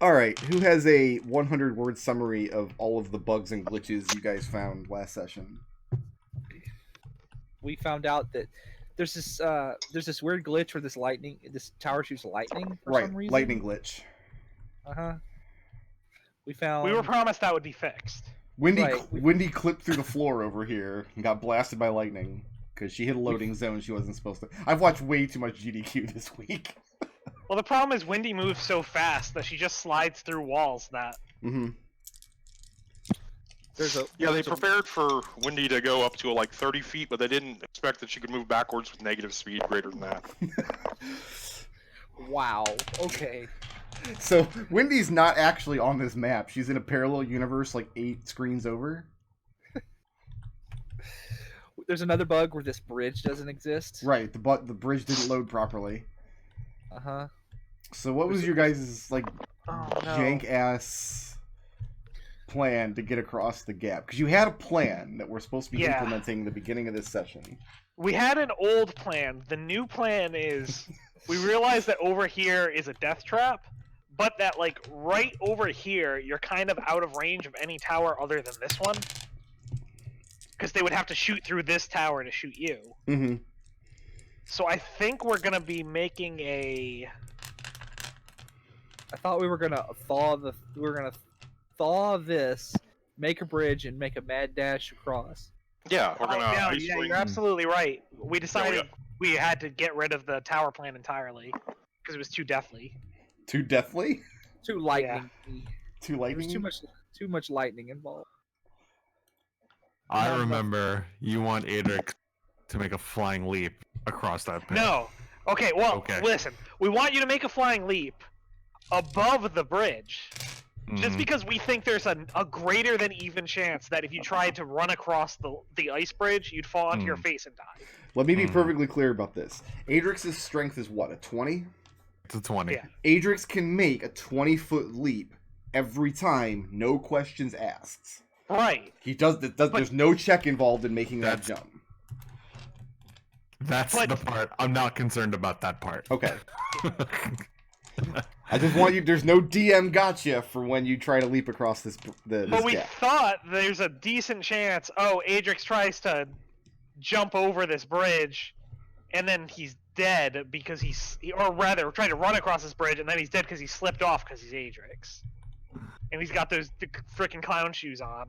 All right, who has a 100-word summary of all of the bugs and glitches you guys found last session? We found out that there's this weird glitch where this tower shoots lightning for some reason. Lightning glitch. We found. We were promised that would be fixed. Wendy clipped through the floor over here and got blasted by lightning because she hit a loading zone she wasn't supposed to. I've watched way too much GDQ this week. Well, the problem is Wendy moves so fast that she just slides through walls that... Mm-hmm. They prepared for Wendy to go up to like 30 feet, but they didn't expect that she could move backwards with negative speed greater than that. Wow. Okay. So, Wendy's not actually on this map. She's in a parallel universe like 8 screens over. There's another bug where this bridge doesn't exist. Right, the bridge didn't load properly. So what was your guys' jank-ass plan to get across the gap? Because you had a plan that we're supposed to be implementing in the beginning of this session. We had an old plan. The new plan is we realized that over here is a death trap, but that like right over here you're kind of out of range of any tower other than this one. Because they would have to shoot through this tower to shoot you. Mm-hmm. So I think we're gonna be making a... I thought we were gonna thaw this, make a bridge, and make a mad dash across. Yeah, we're gonna. Yeah, you're absolutely right. We decided we had to get rid of the tower plan entirely because it was too deathly. Too deathly? Too lightning. Yeah. Too lightning. There's too much lightning involved. I remember you want Adrex to make a flying leap across that pit. No. Okay, well, listen. We want you to make a flying leap above the bridge. Just because we think there's a greater than even chance that if you tried to run across the ice bridge, you'd fall onto your face and die. Let me be perfectly clear about this. Adrex's strength is what, a 20? It's a 20. Yeah. Adrex can make a 20-foot leap every time, no questions asked. Right. He does. There's no check involved in making that jump. That's the part. I'm not concerned about that part. Okay. I just want you. There's no DM gotcha for when you try to leap across this But we gap. thought there's a decent chance. Oh, Adrex tries to jump over this bridge, and then he's dead because or rather, trying to run across this bridge, and then he's dead because he slipped off because he's Adrex. And he's got those freaking clown shoes on.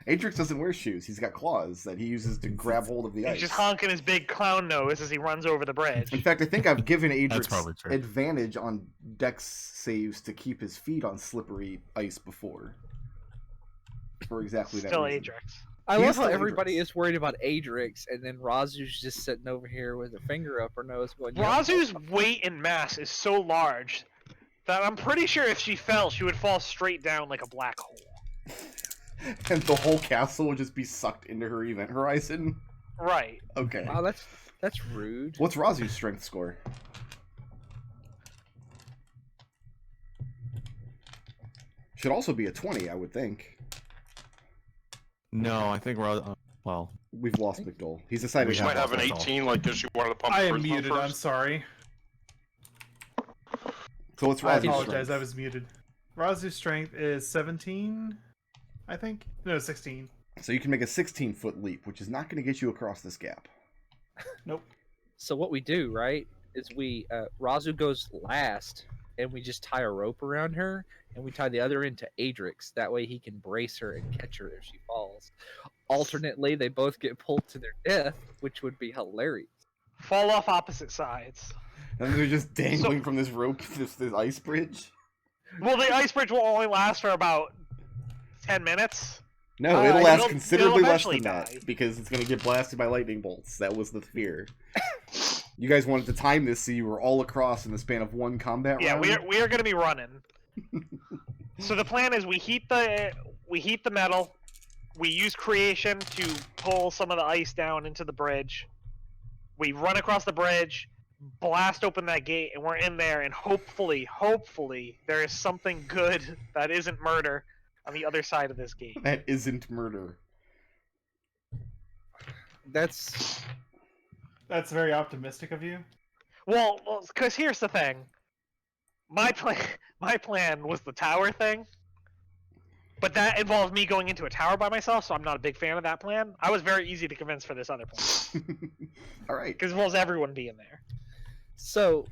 Adrex doesn't wear shoes. He's got claws that he uses to grab hold of the ice. He's just honking his big clown nose as he runs over the bridge. In fact, I think I've given Adrex advantage on dex saves to keep his feet on slippery ice before. For exactly that reason. Still Adrex. I love how everybody is worried about Adrex, and then Raazu's just sitting over here with a finger up her nose going... Raazu's weight and mass is so large that I'm pretty sure if she fell, she would fall straight down like a black hole. And the whole castle would just be sucked into her event horizon? Right. Okay. Wow, that's rude. What's Raazu's strength score? Should also be a 20, I would think. No, I think we're... well... We've lost McDohl. He's decided... We might have an 18, like this. You wanted to pump I am muted, I'm sorry. So what's Raazu's I apologize, strength? I was muted. Raazu's strength is 17, I think? No, 16. So you can make a 16-foot leap, which is not going to get you across this gap. Nope. So what we do, right, is we... Raazu goes last, and we just tie a rope around her, and we tie the other end to Adrex. That way he can brace her and catch her if she falls. Alternately, they both get pulled to their death, which would be hilarious. Fall off opposite sides. And they're just dangling from this rope, this ice bridge? Well, the ice bridge will only last for about 10 minutes. No, it'll last considerably less than that, because it's going to get blasted by lightning bolts. That was the fear. You guys wanted to time this so you were all across in the span of one combat round? Yeah, we are going to be running. So the plan is we heat the metal, we use creation to pull some of the ice down into the bridge. We run across the bridge, blast open that gate, and we're in there, and hopefully, there is something good that isn't murder on the other side of this gate. That isn't murder. That's very optimistic of you. Well, because here's the thing. My My plan was the tower thing, but that involved me going into a tower by myself, so I'm not a big fan of that plan. I was very easy to convince for this other plan. All right. Because it involves everyone being there. So,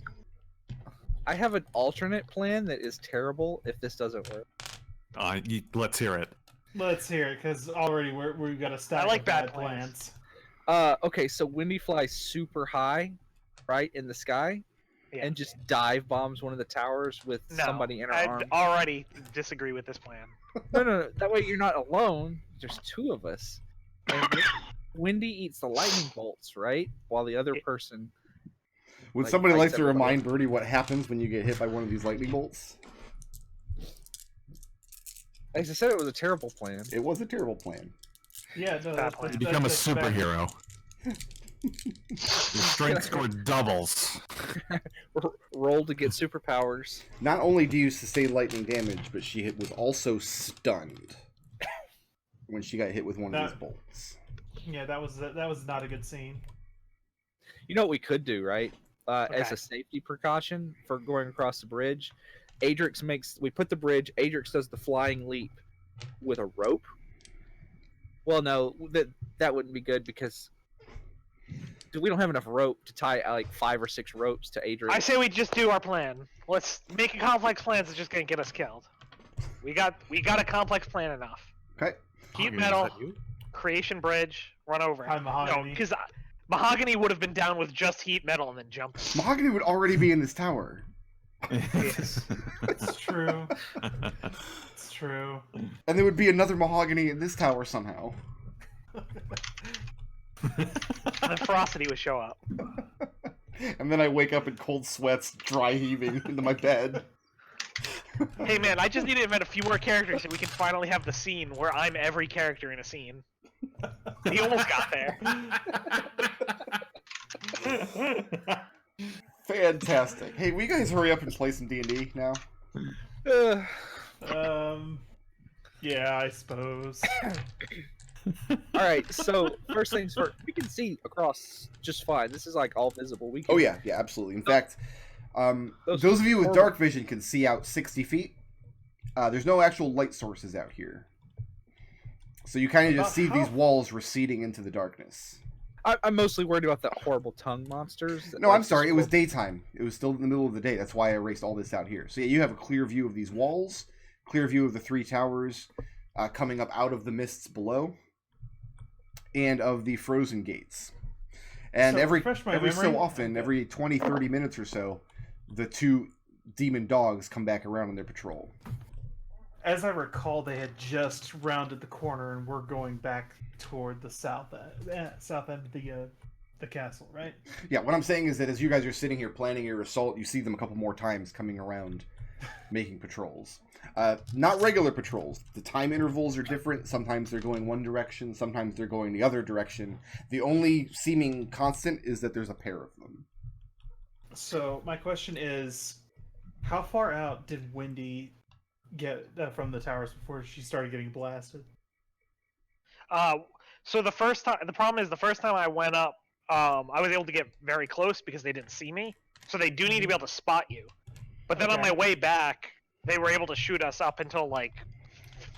I have an alternate plan that is terrible if this doesn't work. Let's hear it. Let's hear it, because already we've got a stack I like of bad bad plans. Okay, so Windy flies super high, right, in the sky, Yeah. and just dive bombs one of the towers with No, somebody in her I arm. already disagree with this plan. No. That way you're not alone. There's two of us. And Windy eats the lightning bolts, right? While the other person... Would like, somebody like fights to everybody. remind Birdie what happens when you get hit by one of these lightning bolts? As I said, it was a terrible plan. It was a terrible plan. Yeah, no, Bad plan. You become a that's bad. superhero. Your strength score doubles. Roll to get superpowers. Not only do you sustain lightning damage, but she was also stunned when she got hit with one of these bolts. Yeah, that was not a good scene. You know what we could do, right? As Okay. a safety precaution for going across the bridge, we put the bridge, Adrex does the flying leap with a rope. Well, no, that wouldn't be good because we don't have enough rope to tie like 5 or 6 ropes to Adrex. I say we just do our plan. Let's make a complex plan that's just gonna get us killed. We got a complex plan enough. Okay. Heat Mahogany, metal, is that you? creation bridge, run over. Hi, Mahogany. No, because Mahogany would have been down with just heat metal and then jump. Mahogany would already be in this tower. It's true. It's true. And there would be another Mahogany in this tower somehow. And then Ferocity would show up. And then I wake up in cold sweats, dry heaving into my bed. Hey man, I just need to invent a few more characters so we can finally have the scene where I'm every character in a scene. He almost got there. Fantastic. Hey, will you guys hurry up and play some D&D now? Yeah, I suppose. All right, so first things first, we can see across just fine. This is like all visible. We can, Oh yeah, absolutely. In fact, Those those of you with horrible- dark vision can see out 60 feet. There's no actual light sources out here. So you kind of just see these walls receding into the darkness. I'm mostly worried about the horrible tongue monsters. that No, like I'm sorry. It just was go- daytime. It was still in the middle of the day. That's why I erased all this out here. So yeah, you have a clear view of these walls, clear view of the 3 towers coming up out of the mists below, and of the frozen gates. And So, every refresh my so memory. often, every 20, 30 minutes or so, the 2 demon dogs come back around on their patrol. As I recall, they had just rounded the corner and were going back toward the south end of the castle, right? Yeah, what I'm saying is that as you guys are sitting here planning your assault, you see them a couple more times coming around, making patrols. Not regular patrols. The time intervals are different. Sometimes they're going one direction, sometimes they're going the other direction. The only seeming constant is that there's a pair of them. So my question is, how far out did Windy get from the towers before she started getting blasted? So the problem is the first time I went up, I was able to get very close because they didn't see me. So they do need to be able to spot you. But then on Okay. my way back, they were able to shoot us up until like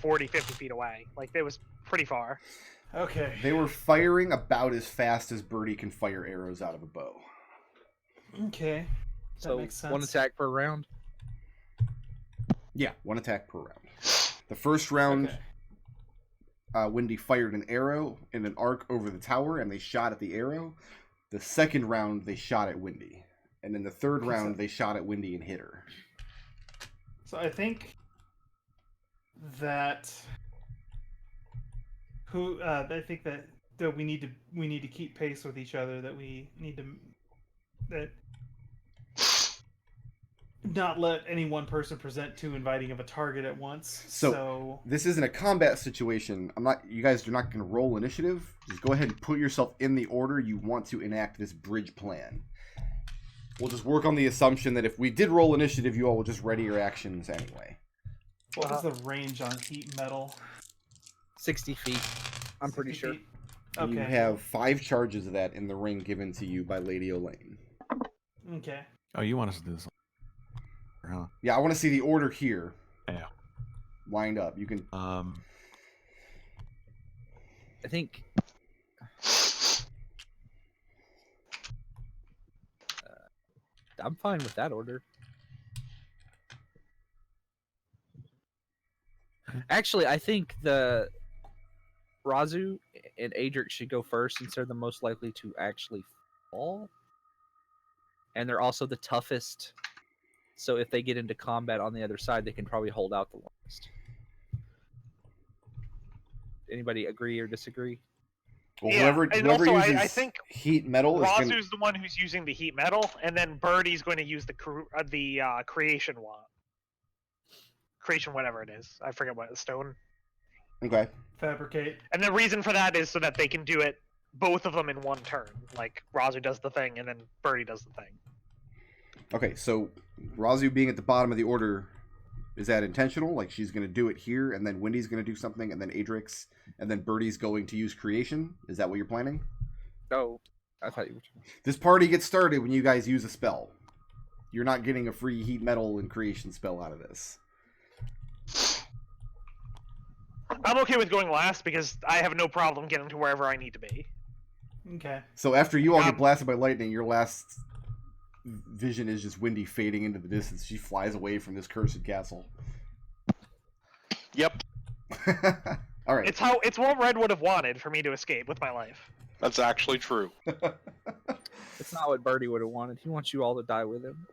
40, 50 feet away. Like it was pretty far. Okay. They were firing about as fast as Birdie can fire arrows out of a bow. Okay. That So makes sense. one attack per round. Yeah, 1 attack per round. The first round, Okay. Windy fired an arrow in an arc over the tower, and they shot at the arrow. The second round, they shot at Windy. And in the third round, they shot at Windy and hit her. So I think that that we need to keep pace with each other. That we need to not let any one person present too inviting of a target at once. So this isn't a combat situation. You guys are not going to roll initiative. Just go ahead and put yourself in the order you want to enact this bridge plan. We'll just work on the assumption that if we did roll initiative, you all will just ready your actions anyway. what was the range on heat metal? 60 feet. I'm pretty 60 sure. feet? And Okay. you have 5 charges of that in the ring given to you by Lady Elaine. Okay. Oh, you want us to do this? Huh? Yeah, I want to see the order here. Yeah. Lined up. You can. I think. I'm fine with that order. Actually, I think the Raazu and Adrex should go first since they're the most likely to actually fall. And they're also the toughest. So if they get into combat on the other side, they can probably hold out the longest. Anybody agree or disagree? Well, Yeah, whoever and also, uses I think heat metal is going Raazu's the one who's using the heat metal, and then Birdie's going to use the creation one. Creation, whatever it is. I forget what, stone. Okay. Fabricate. And the reason for that is so that they can do it, both of them in one turn. Like, Raazu does the thing, and then Birdie does the thing. Okay, so Raazu being at the bottom of the order, is that intentional? Like she's going to do it here, and then Wendy's going to do something, and then Adrex, and then Birdie's going to use creation? Is that what you're planning? No, I thought you were. This party gets started when you guys use a spell. You're not getting a free heat metal and creation spell out of this. I'm okay with going last because I have no problem getting to wherever I need to be. Okay. So after you all get blasted by lightning, your last vision is just Wendy fading into the distance. She flies away from this cursed castle. Yep, All right. It's what Red would have wanted for me to escape with my life. that's actually true. It's not what Birdie would have wanted. He wants you all to die with him.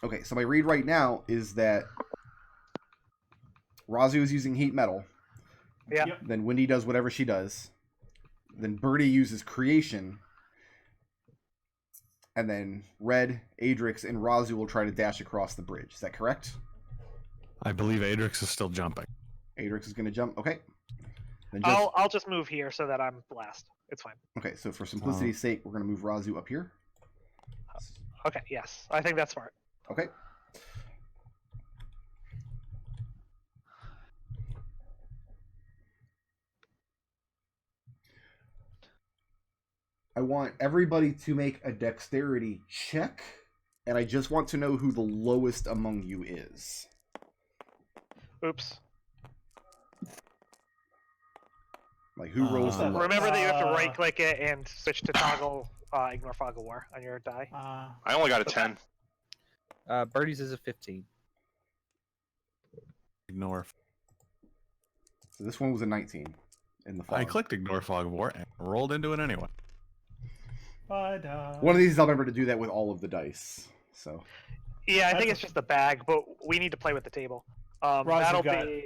Okay, so my read right now is that Raazu is using heat metal. Yeah. Yep. Then Wendy does whatever she does. Then Birdie uses creation. And then Red, Adrex, and Raazu will try to dash across the bridge. Is that correct? I believe Adrex is still jumping. Adrex is going to jump. Okay. Then just... I'll just move here so that I'm last. It's fine. Okay, so for simplicity's sake, we're going to move Raazu up here. Okay, yes. I think that's smart. Okay. I want everybody to make a dexterity check, and I just want to know who the lowest among you is. Oops. Like, who rolls the lowest? Remember that you have to right-click it and switch to toggle Ignore Fog of War on your die. I only got a 10. Birdie's is a 15. Ignore. So this one was a 19 in the fog. I clicked ignore fog of war and rolled into it anyway. One of these, I'll remember to do that with all of the dice. So Yeah, I think it's just the bag, but we need to play with the table. That'll got be...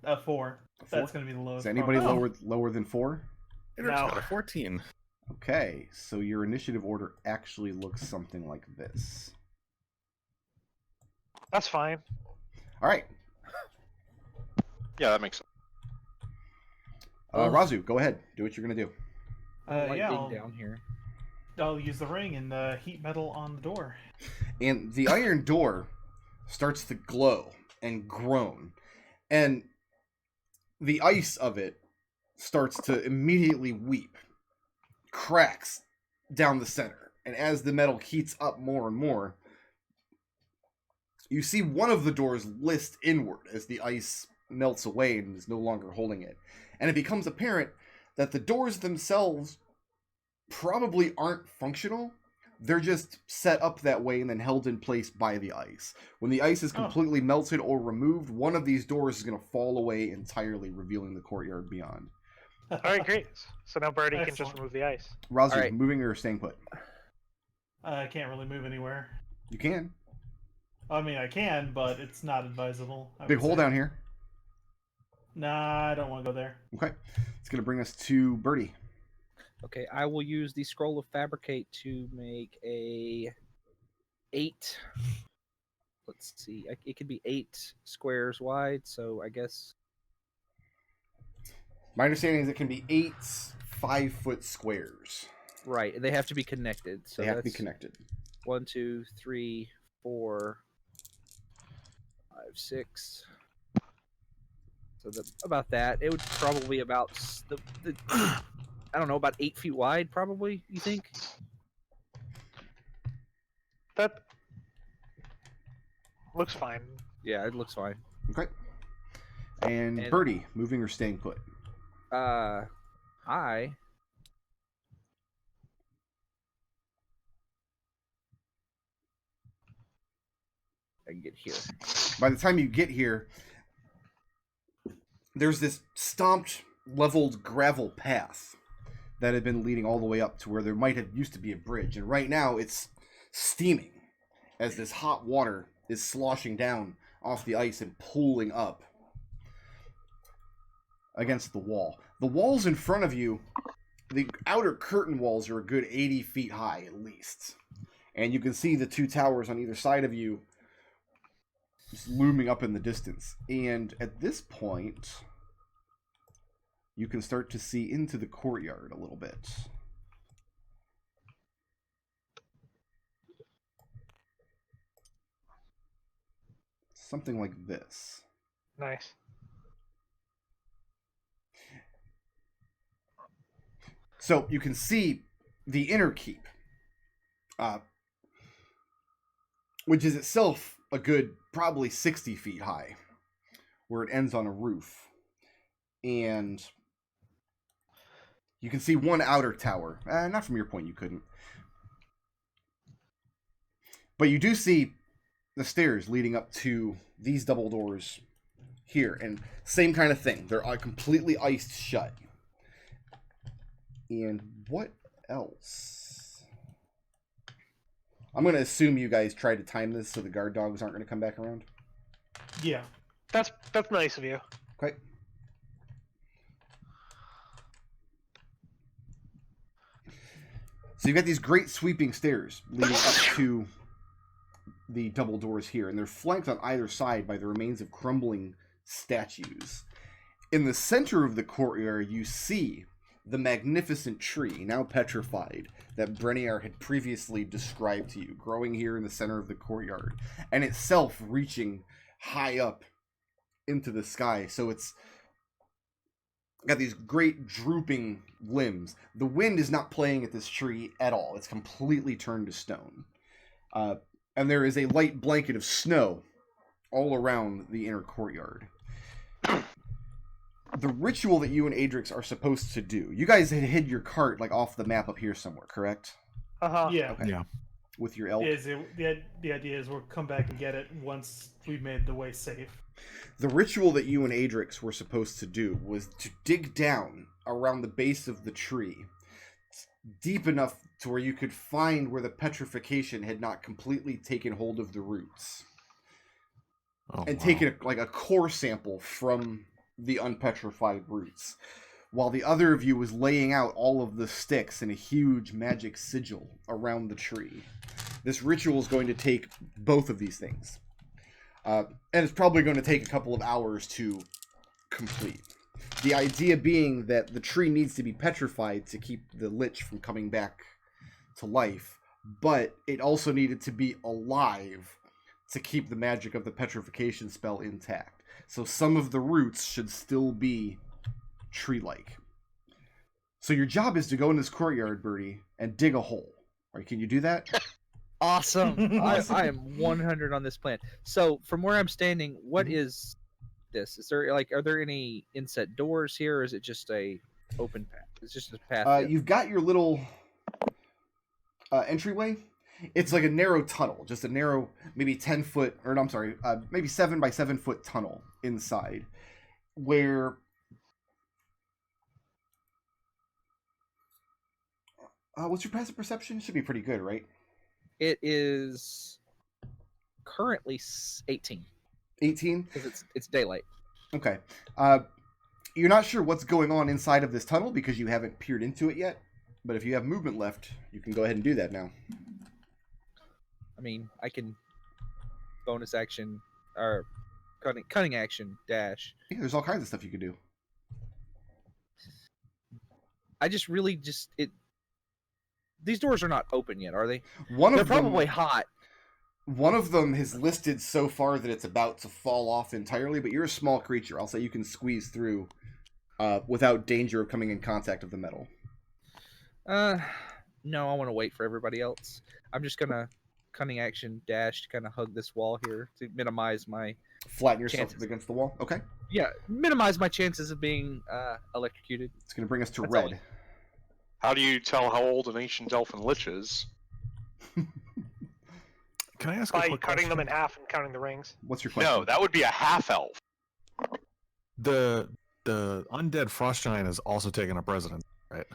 a 4. Four? That's going to be the lowest. Is anybody probably. lower than 4? Adrex No. got a 14. Okay, so your initiative order actually looks something like this. That's fine. All right, Yeah, that makes sense. Raazu, go ahead. Do what you're gonna do. I like Yeah, being down here. I'll use the ring and the heat metal on the door. And the iron door starts to glow and groan, and the ice of it starts to immediately weep, cracks down the center, and as the metal heats up more and more, you see one of the doors list inward as the ice melts away and is no longer holding it. And it becomes apparent that the doors themselves probably aren't functional. They're just set up that way and then held in place by the ice. When the ice is completely melted or removed, one of these doors is going to fall away entirely, revealing the courtyard beyond. Alright, great. So now Birdie can just Excellent. remove the ice. Raazu, Alright. moving or staying put? I can't really move anywhere. You can. I mean, I can, but it's not advisable. I Big would hole say. down here. Nah, I don't want to go there. Okay. It's going to bring us to Birdie. Okay, I will use the scroll of fabricate to make a 8. Let's see, it could be 8 squares wide, so I guess My understanding is it can be 8 5-foot squares. right. They have to be connected. So They have to be that's connected. 1, 2, 3, 4, 5, 6. So about that. It would probably be about the I don't know, about 8 feet wide, probably. You think? That Looks fine. Yeah, it looks fine. Okay. And And- Birdie, moving or staying put? I can get here. By the time you get here, there's this stomped, leveled gravel path that had been leading all the way up to where there might have used to be a bridge. And right now it's steaming as this hot water is sloshing down off the ice and pooling up against the wall. The walls in front of you, the outer curtain walls are a good 80 feet high at least. And you can see the two towers on either side of you just looming up in the distance. And at this point, you can start to see into the courtyard a little bit. Something like this. Nice. So you can see the inner keep, which is itself a good probably 60 feet high, where it ends on a roof. And you can see one outer tower. Not from your point, you couldn't. But you do see the stairs leading up to these double doors here. And same kind of thing. They're completely iced shut. And what else? I'm going to assume you guys tried to time this so the guard dogs aren't going to come back around. Yeah. That's nice of you. Okay. So you've got these great sweeping stairs leading up to the double doors here, and they're flanked on either side by the remains of crumbling statues. In the center of the courtyard, you see the magnificent tree, now petrified, that Breniar had previously described to you, growing here in the center of the courtyard, and itself reaching high up into the sky. So it's got these great drooping limbs. The wind is not playing at this tree at all. It's completely turned to stone. And there is a light blanket of snow all around the inner courtyard. The ritual that you and Adrex are supposed to do. You guys had hid your cart like off the map up here somewhere, correct? Yeah. Okay. Yeah. With your elk. The idea is we'll come back and get it once we've made the way safe. The ritual that you and Adrex were supposed to do was to dig down around the base of the tree, deep enough to where you could find where the petrification had not completely taken hold of the roots, and take it like a core sample from the unpetrified roots, while the other of you was laying out all of the sticks in a huge magic sigil around the tree. This ritual is going to take both of these things. And it's probably going to take a couple of hours to complete. The idea being that the tree needs to be petrified to keep the lich from coming back to life, but it also needed to be alive to keep the magic of the petrification spell intact. So some of the roots should still be tree-like. So your job is to go in this courtyard, Birdie, and dig a hole. Right? Can you do that? Awesome. I am 100 on this plan. So from where I'm standing, what is this? Is there are there any inset doors here, or is it just a open path? It's just a path. You've got your little entryway. It's like a narrow tunnel, just a narrow, maybe 10 foot, or no, I'm sorry, maybe 7 by 7 foot tunnel inside, where what's your passive perception? It should be pretty good, right? It is currently 18 18. because it's daylight. Okay. You're not sure what's going on inside of this tunnel because you haven't peered into it yet. But if you have movement left, you can go ahead and do that now. I mean, I can bonus action or cunning action dash. Yeah, there's all kinds of stuff you could do. I just really these doors are not open yet, are they? One They're of them, probably hot. One of them has listed so far that it's about to fall off entirely, but you're a small creature. I'll say you can squeeze through without danger of coming in contact with the metal. No, I want to wait for everybody else. I'm just gonna cunning action dash to kind of hug this wall here to minimize my Flatten yourself chances. against the wall. Okay. minimize my chances of being electrocuted. It's going to bring us to That's all red. How do you tell how old an ancient elfin lich is? Can I ask a By quick cutting them question? in half and counting the rings. What's your question? No, that would be a half elf. The undead frost giant is also taking up residence, right?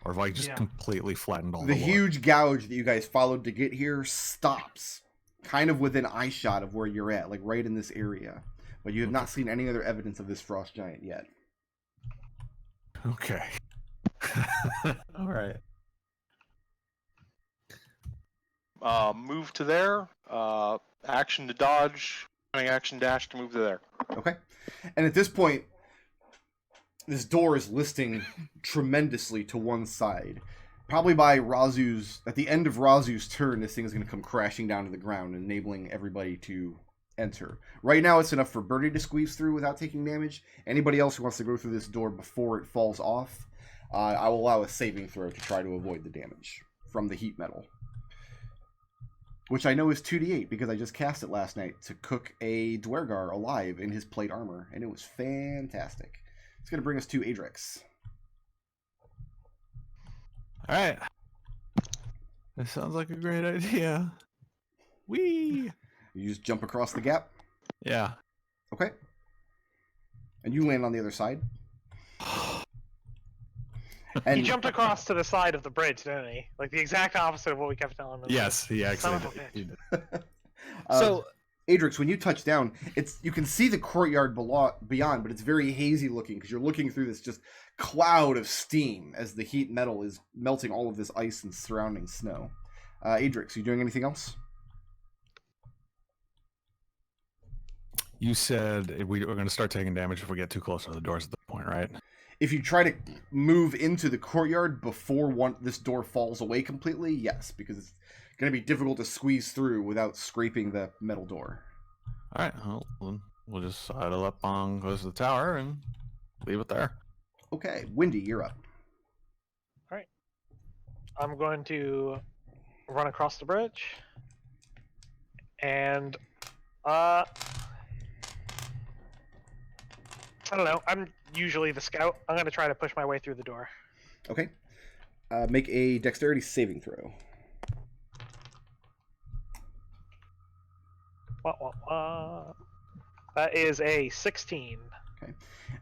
Or have I just Yeah. completely flattened all The the lore? huge gouge that you guys followed to get here stops kind of within eye shot of where you're at, like right in this area. But you have not seen any other evidence of this frost giant yet. Okay. All right. Move to there. Action to dodge. Cunning action dash to move to there. Okay. And at this point, this door is listing tremendously to one side. Probably by Raazu's, at the end of Raazu's turn, this thing is going to come crashing down to the ground, enabling everybody to enter. Right now, it's enough for Birdie to squeeze through without taking damage. Anybody else who wants to go through this door before it falls off, I will allow a saving throw to try to avoid the damage from the heat metal. Which I know is 2d8 because I just cast it last night to cook a Dwergar alive in his plate armor, and it was fantastic. It's going to bring us to Adrex. All right. This sounds like a great idea. Whee! You just jump across the gap. Yeah. Okay. And you land on the other side. And He jumped across to the side of the bridge, didn't he? Like the exact opposite of what we kept telling him. Yes, he actually Son of a did. bitch. He did. So Adrex, when you touch down, you can see the courtyard beyond, but it's very hazy looking because you're looking through this just cloud of steam as the heat metal is melting all of this ice and surrounding snow. Adrex, you doing anything else? You said we're going to start taking damage if we get too close to the doors at this point, right? If you try to move into the courtyard before this door falls away completely, yes, because it's going to be difficult to squeeze through without scraping the metal door. All right. Well, then we'll just sidle up on close to the tower and leave it there. Okay, Windy, you're up. I'm going to run across the bridge. And I don't know. I'm usually the scout. I'm going to try to push my way through the door. Okay. Make a dexterity saving throw. That is a 16.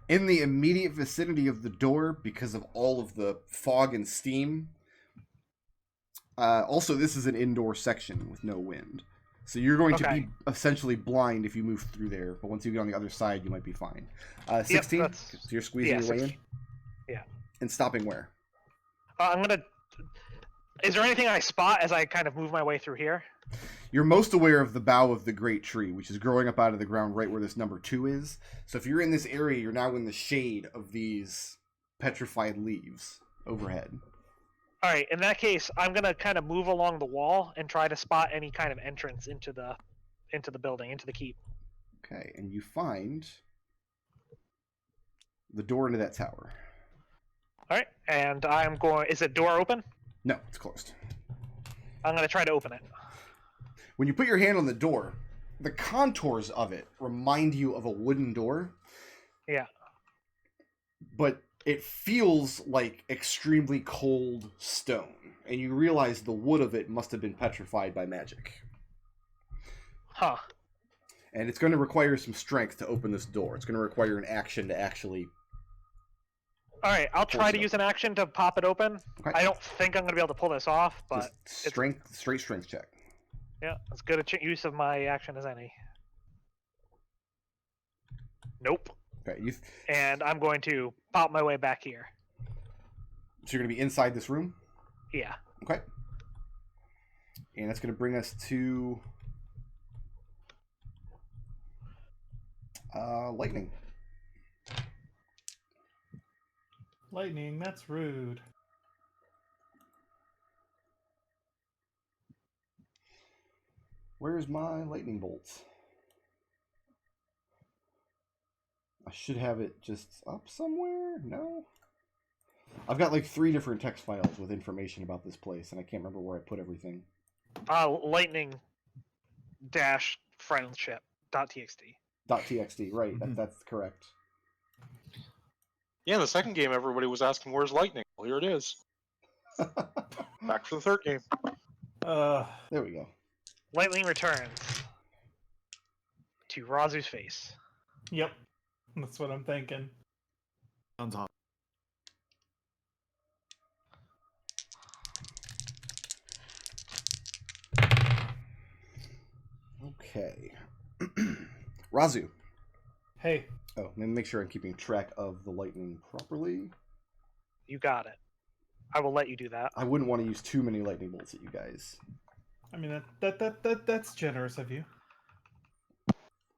In the immediate vicinity of the door, because of all of the fog and steam. Also, this is an indoor section with no wind. So you're going to be essentially blind if you move through there, but once you get on the other side, you might be fine. 16? Yep, So you're squeezing your way in? 16. Yeah. And stopping where? I'm going to... Is there anything I spot as I kind of move my way through here? You're most aware of the bough of the great tree, which is growing up out of the ground right where this number 2 is. So if you're in this area, you're now in the shade of these petrified leaves overhead. All right, in that case, I'm going to kind of move along the wall and try to spot any kind of entrance into the building, into the keep. Okay, and you find the door into that tower. All right, and I'm going... Is the door open? No, it's closed. I'm going to try to open it. When you put your hand on the door, the contours of it remind you of a wooden door. Yeah. But it feels like extremely cold stone, and you realize the wood of it must have been petrified by magic. Huh. And it's going to require some strength to open this door. It's going to require an action to actually... All right, I'll try to it use an action to pop it open. Okay. I don't think I'm going to be able to pull this off, but Just straight strength check. yeah, as good a use of my action as any. Nope. Okay, And I'm going to pop my way back here. so you're going to be inside this room? Yeah. Okay. And that's going to bring us to... lightning. Lightning, that's rude. Where's my lightning bolts? I should have it just up somewhere? No? I've got like 3 different text files with information about this place, and I can't remember where I put everything. Lightning dash friendship .txt. .txt, right? That's correct. Yeah, in the second game, everybody was asking, "Where's lightning?" Well, here it is. Back for the third game. There we go. Lightning returns to Raazu's face. Yep. That's what I'm thinking. Sounds hot. Okay. Raazu. Hey. Oh, let me make sure I'm keeping track of the lightning properly. You got it. I will let you do that. I wouldn't want to use too many lightning bolts at you guys. I mean, that's generous of you.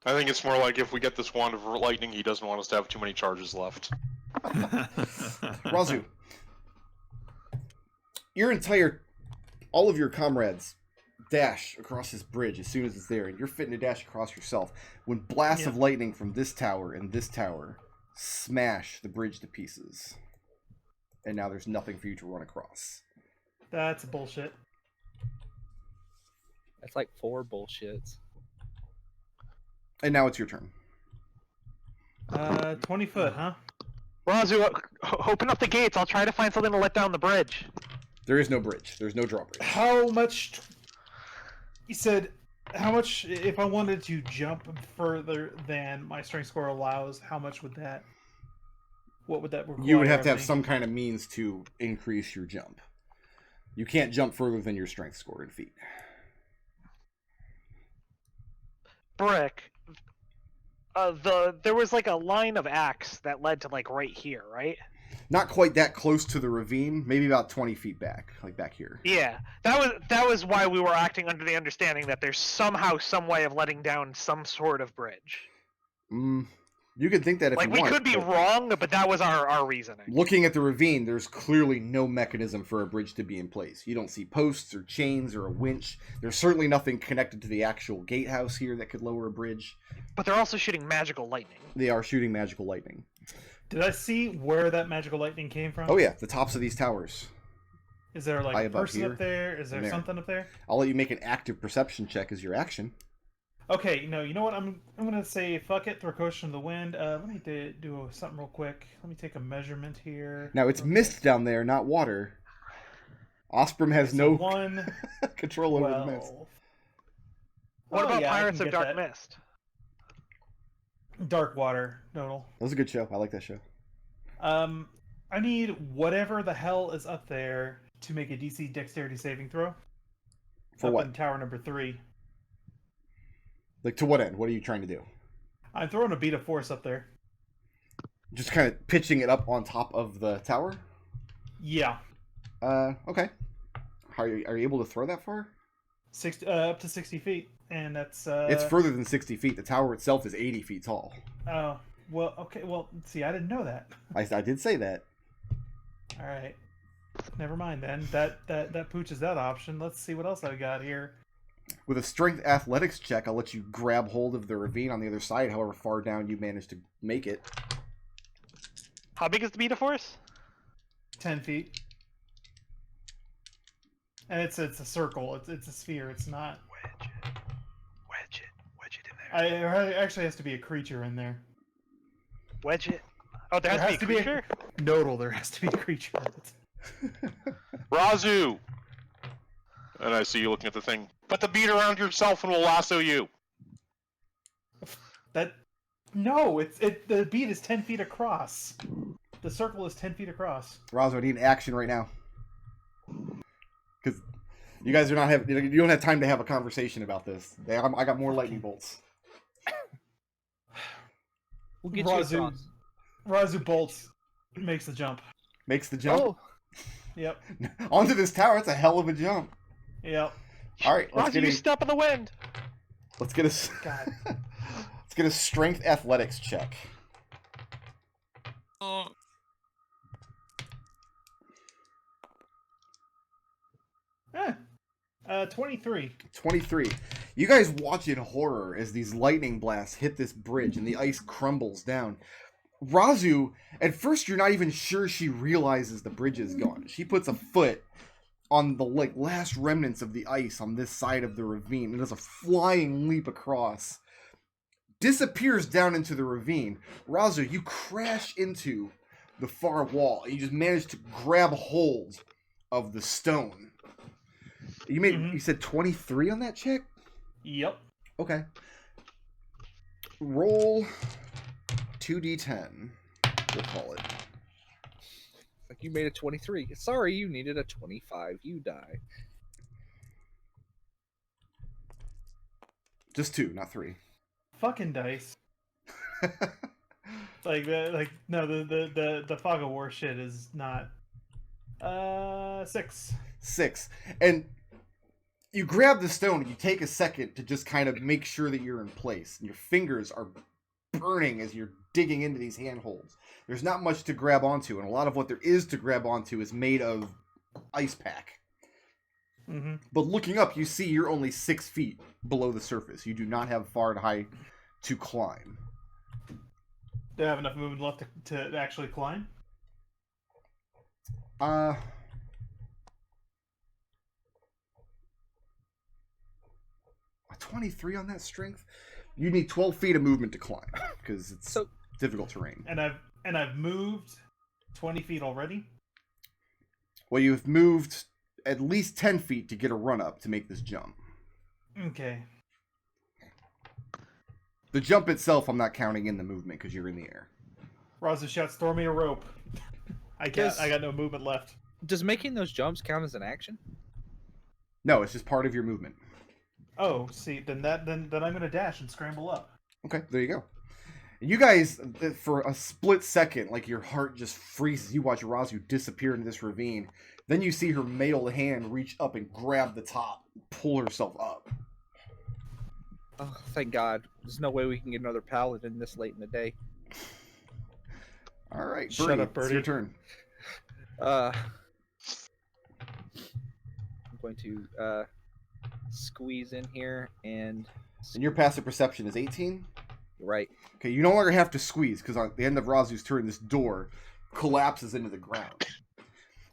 I think it's more like if we get this wand of lightning, he doesn't want us to have too many charges left. Raazu. All of your comrades dash across this bridge as soon as it's there, and you're fitting to dash across yourself when blasts of lightning from this tower and this tower smash the bridge to pieces. And now there's nothing for you to run across. That's bullshit. That's like 4 bullshits. And now it's your turn. 20 foot, huh? Raazu, open up the gates. I'll try to find something to let down the bridge. There is no bridge. There's no drawbridge. How much... You said, how much, if I wanted to jump further than my strength score allows, how much would that... What would that require? You would have to have me? some kind of means to increase your jump. You can't jump further than your strength score in feet. Brick. There was like a line of axe that led to like right here, right? Not quite that close to the ravine, maybe about 20 feet back, like back here. Yeah, that was why we were acting under the understanding that there's somehow some way of letting down some sort of bridge. You could think that if Like you we want, could be but wrong, but that was our reasoning. looking at the ravine, there's clearly no mechanism for a bridge to be in place. You don't see posts or chains or a winch. There's certainly nothing connected to the actual gatehouse here that could lower a bridge. But they're also shooting magical lightning. They are shooting magical lightning. Did I see where that magical lightning came from? Oh yeah, the tops of these towers. Is there like High a above person here, up there? Is there and there. something up there? I'll let you make an active perception check as your action. Okay, no, you know what? I'm gonna say fuck it, throw caution to the wind. Let me do something real quick. Let me take a measurement here. Now it's mist down there, not water. Osprey has So no 1, control over the mist. 12. What Oh, about yeah, I Pirates can of get Dark that. Mist? Dark water, Nodal. That was a good show. I like that show. I need whatever the hell is up there to make a DC dexterity saving throw. For up what? in tower number 3. Like, to what end? What are you trying to do? I'm throwing a beat of force up there. Just kind of pitching it up on top of the tower? Yeah. Okay. Are you able to throw that far? 60, up to 60 feet. And that's... It's further than 60 feet. The tower itself is 80 feet tall. Oh, well, okay. Well, see, I didn't know that. I did say that. All right. Never mind then. That pooches that option. Let's see what else I got here. With a strength athletics check, I'll let you grab hold of the ravine on the other side, however far down you manage to make it. How big is the beat of force? 10 feet. And it's a circle. It's a sphere. It's not... Wedge it in there. It actually has to be a creature in there. Wedge it. Oh, there has to be a creature? Nodal, there has to be a creature. Raazu! And I see you looking at the thing. Put the bead around yourself and we'll lasso you. No, the bead is 10 feet across. The circle is 10 feet across. Raazu, I need an action right now. Because you guys are not you don't have time to have a conversation about this. I got more lightning bolts. We'll get you across. Raazu bolts makes the jump. Makes the jump. Oh, Yep. Onto this tower, it's a hell of a jump. Yep. All right, Raazu, you step in the wind. let's get a God. let's get a strength athletics check. 23. 23. You guys watch in horror as these lightning blasts hit this bridge and the ice crumbles down. Raazu, at first you're not even sure she realizes the bridge is gone. She puts a foot on the like last remnants of the ice on this side of the ravine. It does a flying leap across, disappears down into the ravine. Raazu, you crash into the far wall. You just manage to grab hold of the stone. You made you said 23 on that check? Yep. Okay. Roll 2d10. We'll call it. Like you made a 23. Sorry, you needed a 25. You die. Just 2, not 3. Fucking dice. No, the fog of war shit is not. 6. 6. And you grab the stone and you take a second to just kind of make sure that you're in place. And your fingers are burning as you're digging into these handholds. There's not much to grab onto, and a lot of what there is to grab onto is made of ice pack. Mm-hmm. But looking up, you see you're only 6 feet below the surface. You do not have far and high to climb. Do I have enough movement left to actually climb? A 23 on that strength? You need 12 feet of movement to climb, because it's difficult terrain. And I've moved 20 feet already? Well, you've moved at least 10 feet to get a run up to make this jump. Okay. The jump itself, I'm not counting in the movement because you're in the air. Raazu shouts, "Throw me a rope." I got no movement left. Does making those jumps count as an action? No, it's just part of your movement. Oh, see, then I'm gonna dash and scramble up. Okay, there you go. And you guys, for a split second, like your heart just freezes. You watch Raazu disappear into this ravine. Then you see her mailed hand reach up and grab the top, pull herself up. Oh, thank God. There's no way we can get another Paladin this late in the day. All right, Shut Birdie, up, Birdie. it's your turn. I'm going to squeeze in here and your passive perception is 18? right. Okay, you no longer have to squeeze, because at the end of Razu's turn, this door collapses into the ground.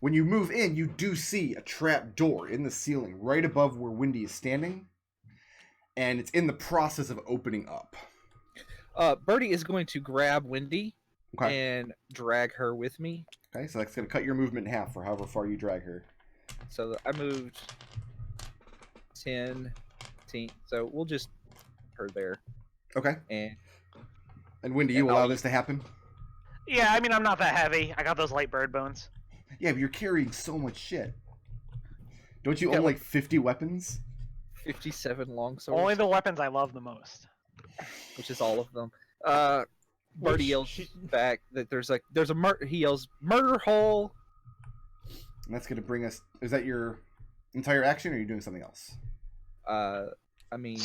When you move in, you do see a trap door in the ceiling right above where Windy is standing, and it's in the process of opening up. Birdie is going to grab Windy Okay. and drag her with me. Okay, so that's going to cut your movement in half for however far you drag her. So I moved 10, 15. So we'll just her there. Okay. And Windy, you and allow I'll- this to happen? Yeah, I mean, I'm not that heavy. I got those light bird bones. Yeah, but you're carrying so much shit. Don't you Yeah, own like 50 weapons? 57 longswords, Only the weapons I love the most. which is all of them. Birdie yells back that he yells murder hole. And that's going to bring us... Is that your entire action, or are you doing something else? I mean,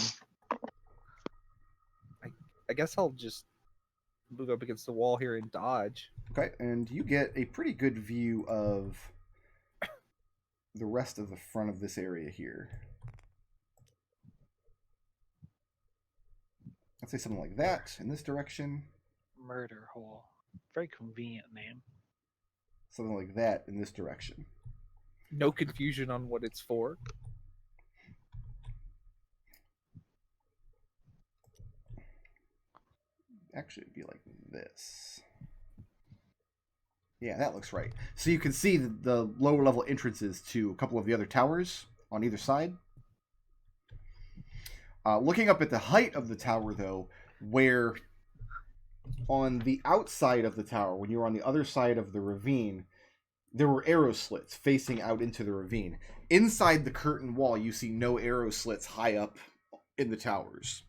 I guess I'll just move up against the wall here and dodge. Okay, and you get a pretty good view of the rest of the front of this area here. I'd say something like that in this direction. Murder hole. Very convenient name. Something like that in this direction. No confusion on what it's for. Actually, it'd be like this. Yeah, that looks right. So you can see the lower level entrances to a couple of the other towers on either side. Looking up at the height of the tower, though, where on the outside of the tower, when you were on the other side of the ravine, there were arrow slits facing out into the ravine. Inside the curtain wall, you see no arrow slits high up in the towers.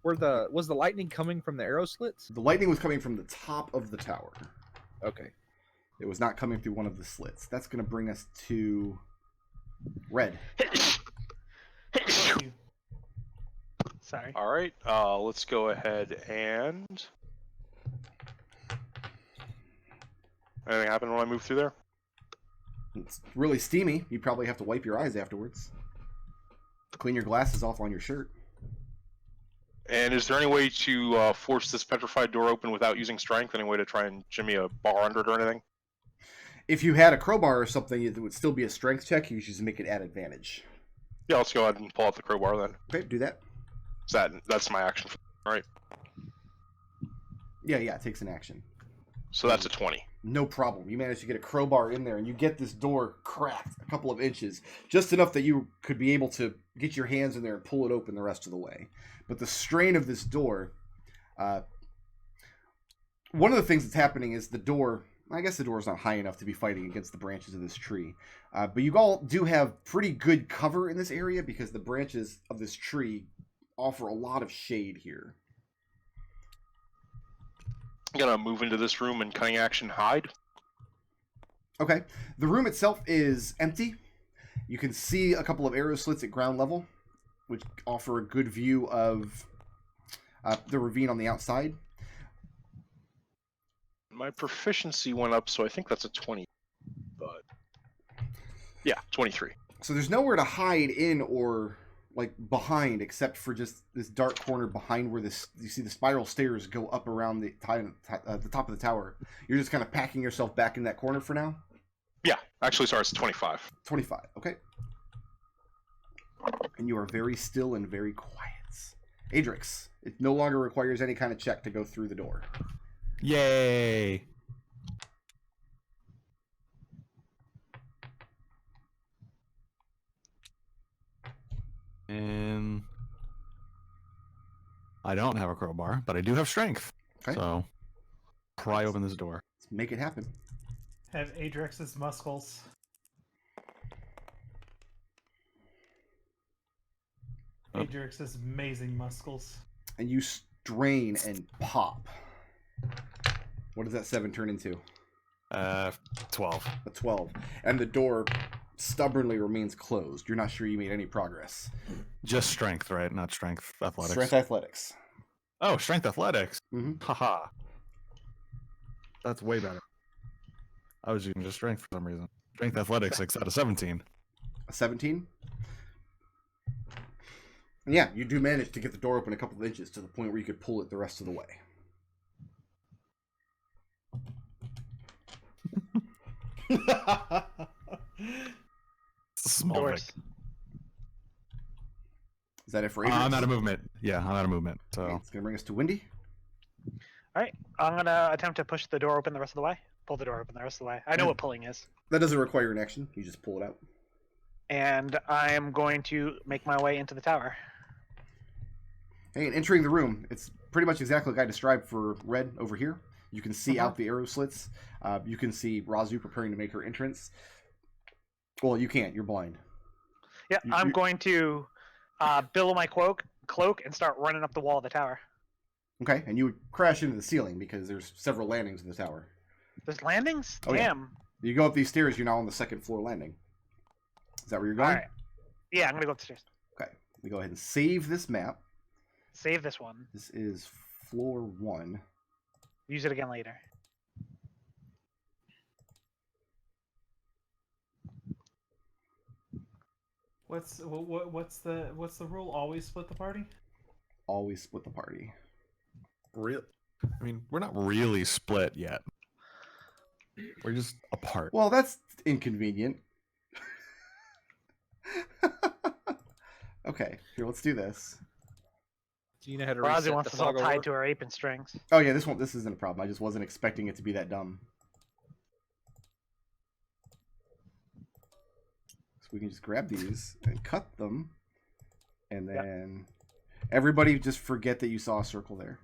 Was the lightning coming from the arrow slits? The lightning was coming from the top of the tower. Okay. It was not coming through one of the slits. That's going to bring us to red. Sorry. All right, let's go ahead and... Anything happen when I move through there? It's really steamy. You probably have to wipe your eyes afterwards. Clean your glasses off on your shirt. And is there any way to force this petrified door open without using strength? Any way to try and jimmy a bar under it or anything? If you had a crowbar or something, it would still be a strength check. You should just make it at advantage. Yeah, let's go ahead and pull out the crowbar then. Okay, do that. That's my action. All right. Yeah, it takes an action. So that's a 20. No problem. You manage to get a crowbar in there, and you get this door cracked a couple of inches, just enough that you could be able to get your hands in there and pull it open the rest of the way. But the strain of this door, one of the things that's happening is the door, I guess the door is not high enough to be fighting against the branches of this tree, but you all do have pretty good cover in this area because the branches of this tree offer a lot of shade here. I'm gonna move into this room and cunning action hide. Okay. The room itself is empty. You can see a couple of arrow slits at ground level, which offer a good view of the ravine on the outside. My proficiency went up, so I think that's a 20. But yeah, 23. So there's nowhere to hide in or like behind, except for just this dark corner behind where you see the spiral stairs go up around the top of the tower. You're just kind of packing yourself back in that corner for now? Yeah, actually, sorry, it's 25. 25, okay. And you are very still and very quiet. Adrex, it no longer requires any kind of check to go through the door. Yay! And I don't have a crowbar, but I do have strength. Okay. So pry open this door. Let's make it happen. Have Adrex's muscles. Oh. Adrex's amazing muscles. And you strain and pop. What does that 7 turn into? 12. A 12. And the door stubbornly remains closed. You're not sure you made any progress. Just strength, right? Not strength athletics. Strength athletics. Oh, strength athletics. Mm-hmm. Haha. That's way better. I was using just strength for some reason. Strength athletics, 6 out of 17. A 17? And yeah, you do manage to get the door open a couple of inches to the point where you could pull it the rest of the way. It's a small Doors. Vic. Is that it for Adrex? I'm out of movement. Yeah, I'm out of movement. So Okay, it's going to bring us to Windy. All right, I'm gonna attempt to push the door open the rest of the way. Pull the door open the rest of the way. I know what pulling is. That doesn't require an action. You just pull it out. And I am going to make my way into the tower. Hey, and entering the room, it's pretty much exactly like I described for Red over here. You can see out the arrow slits. You can see Raazu preparing to make her entrance. Well, you can't. You're blind. Yeah, You- I'm you- going to billow my cloak and start running up the wall of the tower. Okay, and you would crash into the ceiling because there's several landings in the tower. There's landings? Oh, yeah. Damn. You go up these stairs, you're now on the second floor landing. Is that where you're going? All right. Yeah, I'm gonna go upstairs. Okay, we go ahead and save this map. Save this one. This is floor 1. Use it again later. What's the rule? Always split the party. Always split the party. real. I mean, we're not really split yet. We're just apart. Well, that's inconvenient. Okay, here, let's do this. Do you know how to Raazu reset wants the us all fog of tied war? to our apron strings. Oh yeah, this isn't a problem. I just wasn't expecting it to be that dumb. So we can just grab these and cut them, and then everybody just forget that you saw a circle there.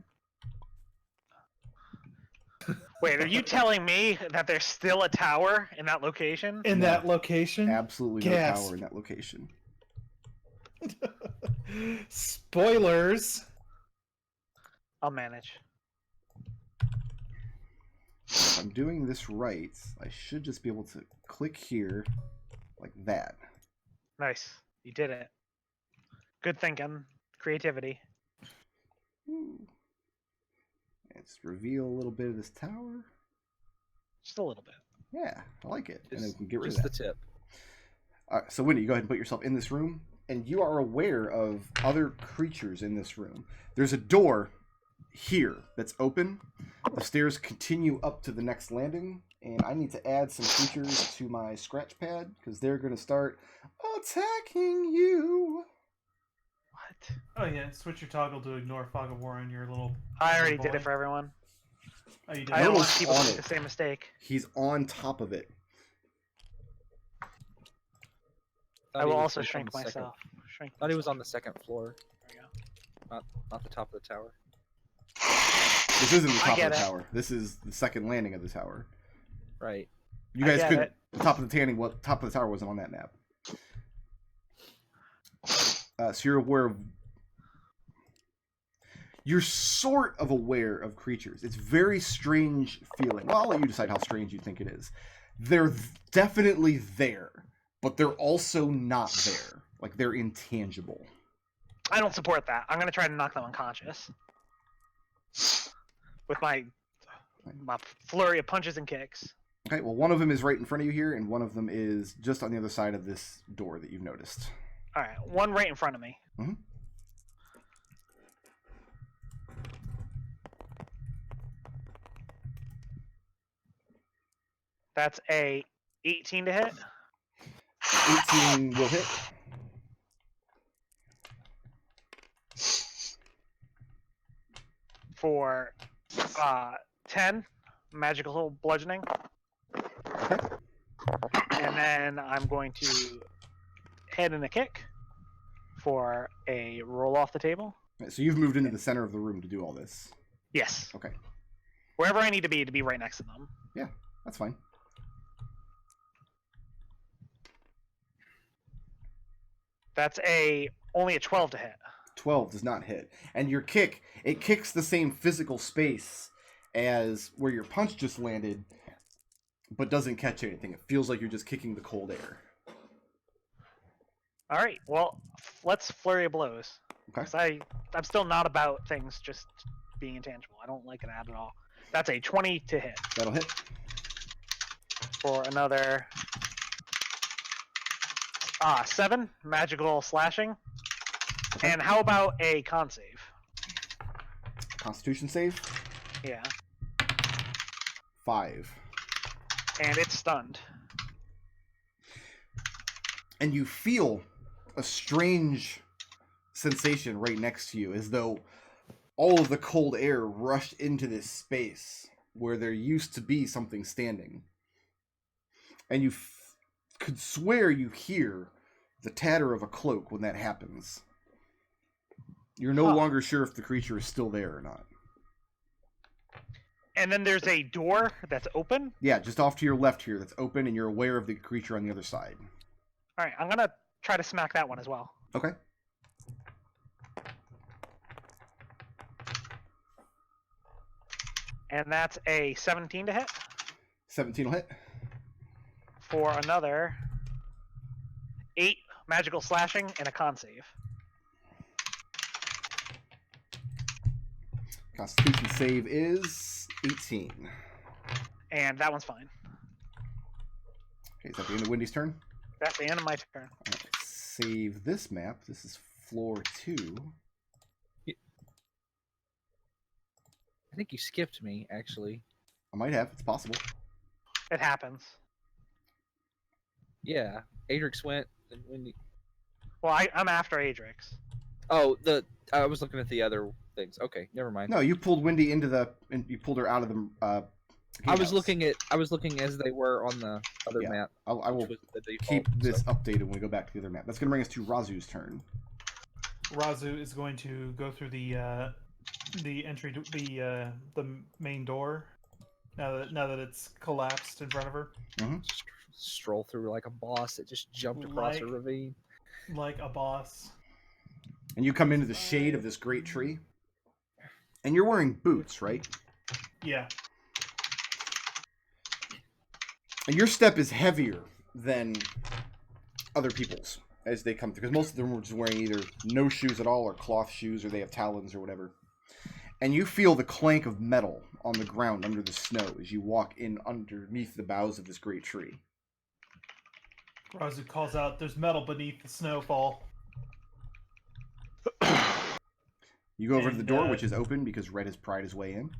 Wait, are you telling me that there's still a tower in that location? In No. that location? Absolutely no Gasp. tower in that location. Spoilers. I'll manage. If I'm doing this right, I should just be able to click here, like that. Nice. You did it. Good thinking. Creativity. Ooh. And just reveal a little bit of this tower. Just a little bit. Yeah, I like it. And then we Just, can get rid of just that. the tip. All right, so Winnie, go ahead and put yourself in this room, and you are aware of other creatures in this room. There's a door here that's open. The stairs continue up to the next landing, and I need to add some creatures to my scratch pad because they're going to start attacking you. What? Oh yeah, switch your toggle to ignore Fog of War on your little. I already boy. did it for everyone. Oh, you did. I don't want Nodal's people to on make it. the same mistake. He's on top of it. I will also shrink myself. Shrink Thought he was myself. on the second floor, There we go. not the top of the tower. This isn't the I top get of the it. tower. This is the second landing of the tower. Right. You I guys get could. it. The top of the tanning. What top of the tower wasn't on that map. So you're aware of. You're sort of aware of creatures. It's very strange feeling. Well, I'll let you decide how strange you think it is. They're definitely there, but they're also not there. Like they're intangible. I don't support that. I'm gonna try to knock them unconscious with my flurry of punches and kicks. Okay, well, one of them is right in front of you here, and one of them is just on the other side of this door that you've noticed. All right, one right in front of me. Mhm. That's a 18 to hit. 18 will hit. For 10 magical bludgeoning. And then I'm going to head in a kick for a roll off the table. Right, so you've moved into the center of the room to do all this. Yes. Okay, Wherever I need to be right next to them. that's fine. That's only a 12 to hit. 12 does not hit. And your kick, it kicks the same physical space as where your punch just landed, but doesn't catch anything. It feels like you're just kicking the cold air. All right. Well, let's flurry of blows. Okay. 'Cause I'm still not about things just being intangible. I don't like it at all. That's a 20 to hit That'll hit. for another 7 magical slashing. Okay. And how about a con save? Constitution save. Yeah. 5. And it's stunned. And you feel a strange sensation right next to you, as though all of the cold air rushed into this space where there used to be something standing. And you could swear you hear the tatter of a cloak when that happens. You're no longer sure if the creature is still there or not. And then there's a door that's open. Yeah, just off to your left here that's open, and you're aware of the creature on the other side. All right, I'm gonna try to smack that one as well. Okay. And that's a 17 to hit 17 will hit. for another 8 magical slashing and a con save. Constitution save is 18. And that one's fine. Okay, is that the end of Wendy's turn? That's the end of my turn. All right, save this map. This is floor 2. I think you skipped me, actually. I might have. It's possible. It happens. Yeah, Adrex went. And when you... Well, I'm after Adrex. Oh, I was looking at the other things. Okay, never mind. No, you pulled Wendy into the, and you pulled her out of the. I was looking as they were on the other Yeah, map. I will which was the default, keep this so- updated when we go back to the other map. That's going to bring us to Raazu's turn. Raazu is going to go through the entry to the main door. Now that it's collapsed in front of her, Stroll through like a boss that just jumped across a Like- ravine. like a boss. And you come into the shade of this great tree. And you're wearing boots, right? Yeah. And your step is heavier than other people's as they come through. Because most of them are just wearing either no shoes at all or cloth shoes, or they have talons or whatever. And you feel the clank of metal on the ground under the snow as you walk in underneath the boughs of this great tree. Raazu calls out, "There's metal beneath the snowfall." You go over to the And, door, which is open because Red has pried his way in.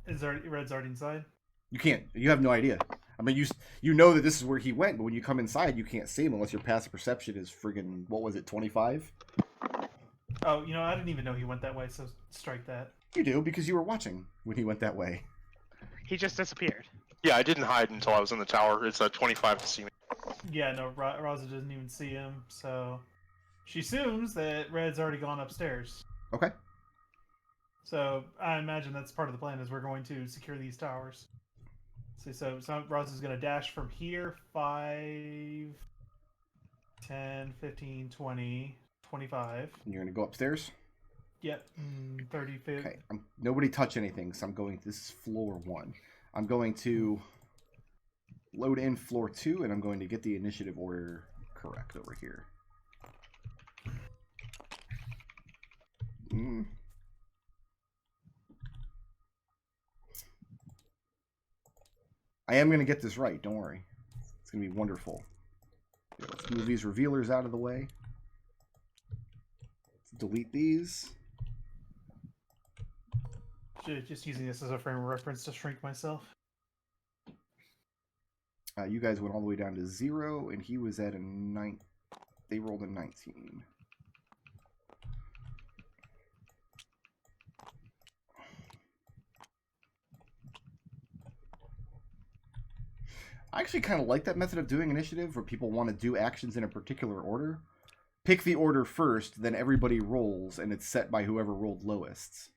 Red's already inside. You can't. You have no idea. mean, you know that this is where he went, but when you come inside, you can't see him unless your passive perception is friggin', what was it, 25? Oh, I didn't even know he went that way, so strike that. You do, because you were watching when he went that way. He just disappeared. Yeah, I didn't hide until I was in the tower. It's a 25 to see me. Yeah, no, Raazu doesn't even see him, so she assumes that Red's already gone upstairs. Okay. So I imagine that's part of the plan, is we're going to secure these towers. So Raazu's going to dash from here, 5, 10, 15, 20, 25. And you're going to go upstairs? Yep, 30, 50. Okay. Nobody touch anything, so I'm going... This is floor 1. I'm going to load in floor 2, and I'm going to get the initiative order correct over here. I am going to get this right, don't worry. It's going to be wonderful. Okay, let's move these revealers out of the way. Let's delete these. Just using this as a frame of reference to shrink myself. You guys went all the way down to 0, and he was at a 9. They rolled a 19. I actually kind of like that method of doing initiative, where people want to do actions in a particular order. Pick the order first, then everybody rolls, and it's set by whoever rolled lowest.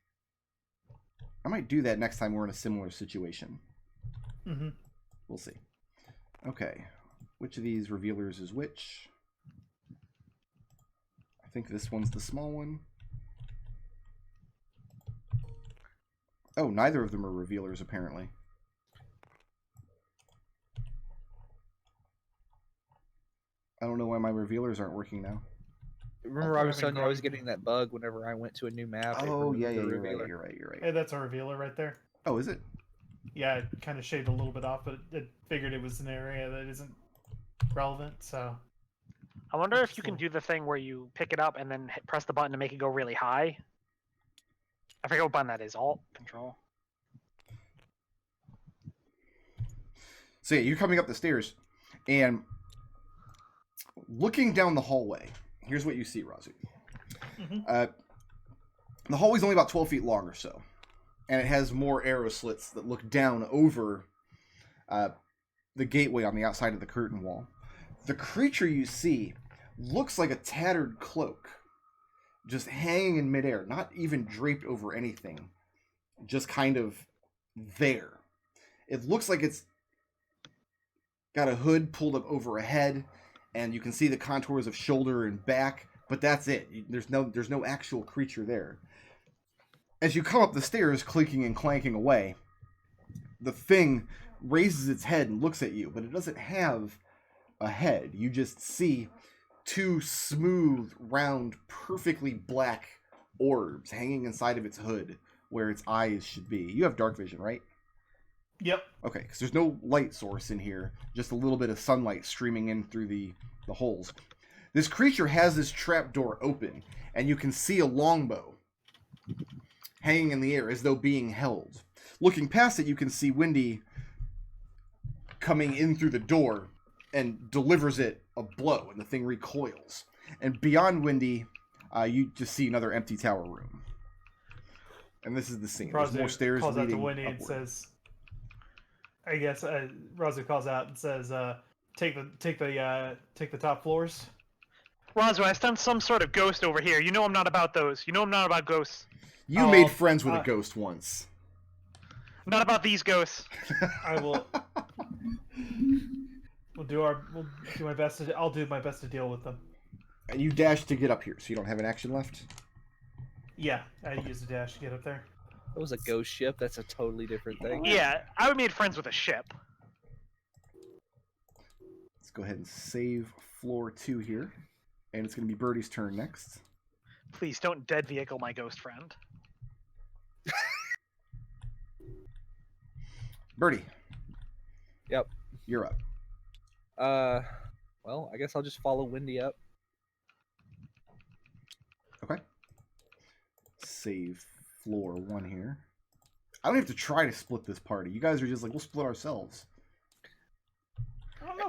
I might do that next time we're in a similar situation. Mm-hmm. We'll see. Okay. Which of these revealers is which? I think this one's the small one. Oh, neither of them are revealers, apparently. I don't know why my revealers aren't working now. Remember I was telling you I was getting that bug whenever I went to a new map? Oh, yeah, you're right. Hey, that's a revealer right there. Oh, is it? Yeah, it kind of shaved a little bit off, but it figured it was an area that isn't relevant, so... I wonder if you can do the thing where you pick it up and then press the button to make it go really high. I forget what button that is. Alt? Control? So yeah, you're coming up the stairs, and looking down the hallway, here's what you see, Raazu. Mm-hmm. The hallway's only about 12 feet long or so, and it has more arrow slits that look down over the gateway on the outside of the curtain wall. The creature you see looks like a tattered cloak, just hanging in midair, not even draped over anything, just kind of there. It looks like it's got a hood pulled up over a head, and you can see the contours of shoulder and back, but that's it. There's no actual creature there. As you come up the stairs, clinking and clanking away, the thing raises its head and looks at you, but it doesn't have a head. You just see two smooth, round, perfectly black orbs hanging inside of its hood where its eyes should be. You have dark vision, right? Yep. Okay, because there's no light source in here, just a little bit of sunlight streaming in through the holes. This creature has this trapdoor open, and you can see a longbow hanging in the air as though being held. Looking past it, you can see Windy coming in through the door and delivers it a blow, and the thing recoils. And beyond Windy, you just see another empty tower room. And this is the scene. There's more stairs calls leading out to Windy upward. and says, I guess Raazu calls out and says, take the top floors. Raazu, I sent some sort of ghost over here. You know I'm not about those. You know I'm not about ghosts. You made friends with a ghost once. I'm not about these ghosts. I will. We'll do my best. I'll do my best to deal with them. And you dash to get up here, so you don't have an action left? Yeah, I used a dash to get up there. That was a ghost ship. That's a totally different thing. Yeah, I made friends with a ship. Let's go ahead and save floor 2 here. And it's going to be Birdie's turn next. Please don't dead vehicle my ghost friend. Birdie. Yep. You're up. Well, I guess I'll just follow Windy up. Okay. Save floor 1 here. I don't have to try to split this party. You guys are just like, we'll split ourselves.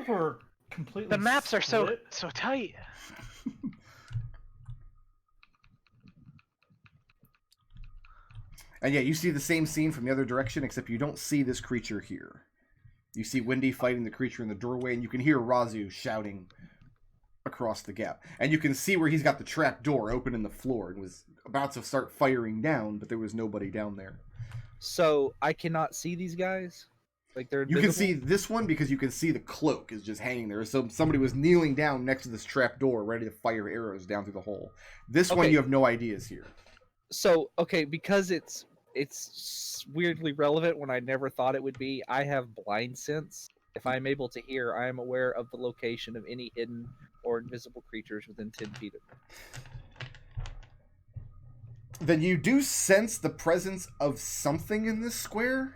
we're completely. The maps are so split. tight. And yeah, you see the same scene from the other direction, except you don't see this creature here. You see Wendy fighting the creature in the doorway, and you can hear Raazu shouting across the gap. And you can see where he's got the trap door open in the floor and was about to start firing down, but there was nobody down there. So I cannot see these guys? Like they're You can see invisible? this one because you can see the cloak is just hanging there. So somebody was kneeling down next to this trap door, ready to fire arrows down through the hole. This one Okay. you have no idea is here. So okay, because it's weirdly relevant when I never thought it would be. I have blind sense. If I'm able to hear, I am aware of the location of any hidden or invisible creatures within 10 feet of me. Then you do sense the presence of something in this square.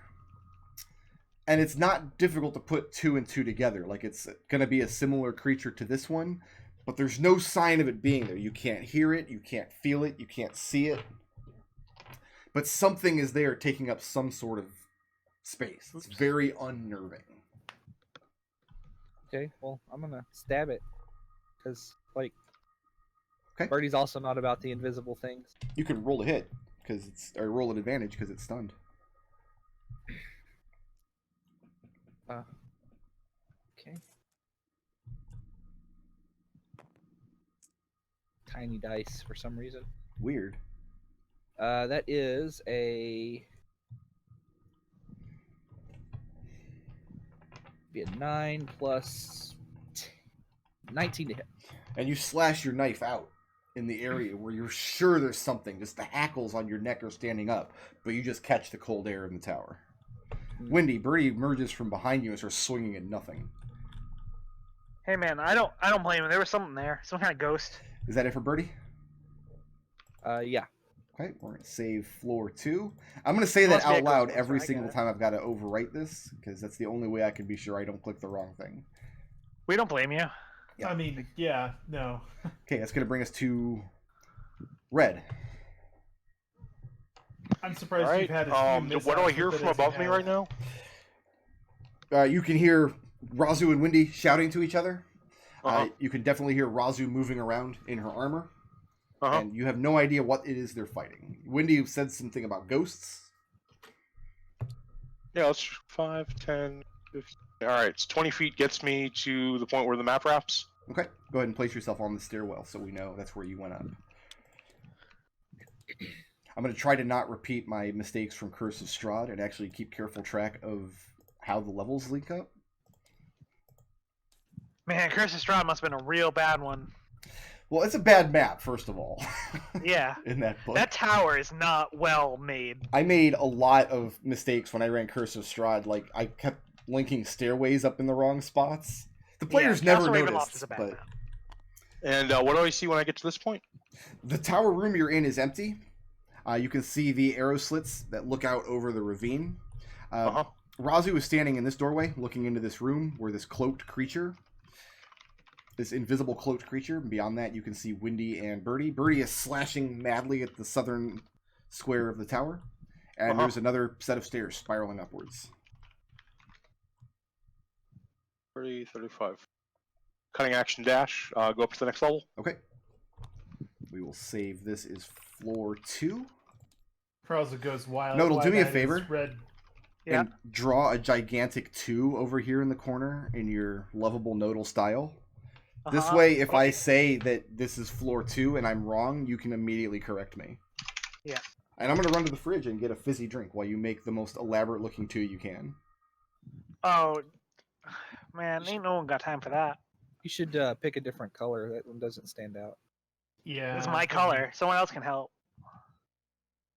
And it's not difficult to put 2 and 2 together. Like, it's going to be a similar creature to this one, but there's no sign of it being there. You can't hear it, you can't feel it, you can't see it. But something is there taking up some sort of space. It's very unnerving. Okay, well, I'm gonna stab it. Because, like, Okay. Birdie's also not about the invisible things. You can roll a hit, or roll an advantage because it's stunned. Okay. Tiny dice for some reason. Weird. That is a 9 plus 19 to hit. And you slash your knife out in the area where you're sure there's something. Just the hackles on your neck are standing up, but you just catch the cold air in the tower. Wendy, Birdie emerges from behind you and starts swinging at nothing. Hey man, I don't blame him. There was something there, some kind of ghost. Is that it for Birdie? Yeah. Okay, we're going to save floor 2. I'm going to say that Must be a out loud ghost every monster, I single got it. time I've got to overwrite this, because that's the only way I can be sure I don't click the wrong thing. We don't blame you. Yeah. I mean, yeah, no. Okay, that's going to bring us to red. I'm surprised All you've right. had as few What do I mishaps hear with it from as you above me have. right now? You can hear Raazu and Wendy shouting to each other. Uh-huh. You can definitely hear Raazu moving around in her armor. Uh-huh. And you have no idea what it is they're fighting. Wendy said something about ghosts. Yeah, let's 5, 10, 15. All right, so 20 feet gets me to the point where the map wraps. Okay, go ahead and place yourself on the stairwell so we know that's where you went up. I'm going to try to not repeat my mistakes from Curse of Strahd and actually keep careful track of how the levels link up. Man, Curse of Strahd must have been a real bad one. Well, it's a bad map, first of all. Yeah. In that book. That tower is not well made. I made a lot of mistakes when I ran Curse of Strahd. Like, I kept linking stairways up in the wrong spots. The players Yeah, never Castle Ravenloft noticed, is a bad but map. And what do I see when I get to this point? the tower room you're in is empty. You can see the arrow slits that look out over the ravine. Uh-huh. Raazu is standing in this doorway, looking into this room where this cloaked creature, this invisible cloaked creature. Beyond that, you can see Wendy and Birdie. Birdie is slashing madly at the southern square of the tower. And there's another set of stairs spiraling upwards. 30, 35. Cutting action dash. Go up to the next level. Okay. We will save this as floor 2. Krauser goes wild. Nodal, do me a wide-eyed favor. as Red. Yeah. And draw a gigantic 2 over here in the corner in your lovable Nodal style. This Uh-huh. way, if I Okay. say that this is floor 2 and I'm wrong, you can immediately correct me. Yeah. And I'm going to run to the fridge and get a fizzy drink while you make the most elaborate looking 2 you can. Oh, man, ain't no one got time for that. You should pick a different color. That one doesn't stand out. Yeah. It's my color. Someone else can help.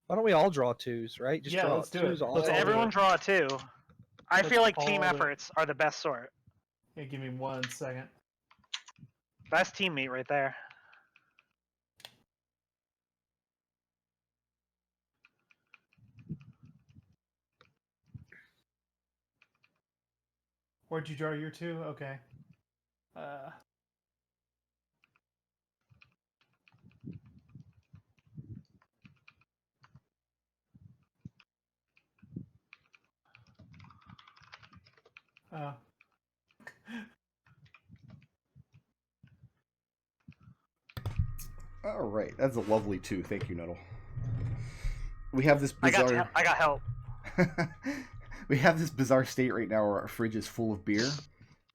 Why don't we all draw 2s, right? Just Yeah, draw let's do 2s it. all. Let's all do Everyone it. draw a 2. I Let's feel like team all do it. efforts are the best sort. Yeah, give me 1 second. That's teammate right there. Where'd you draw your 2? Okay. All right, that's a lovely 2. Thank you, Nodal. We have this I bizarre. got help. We have this bizarre state right now where our fridge is full of beer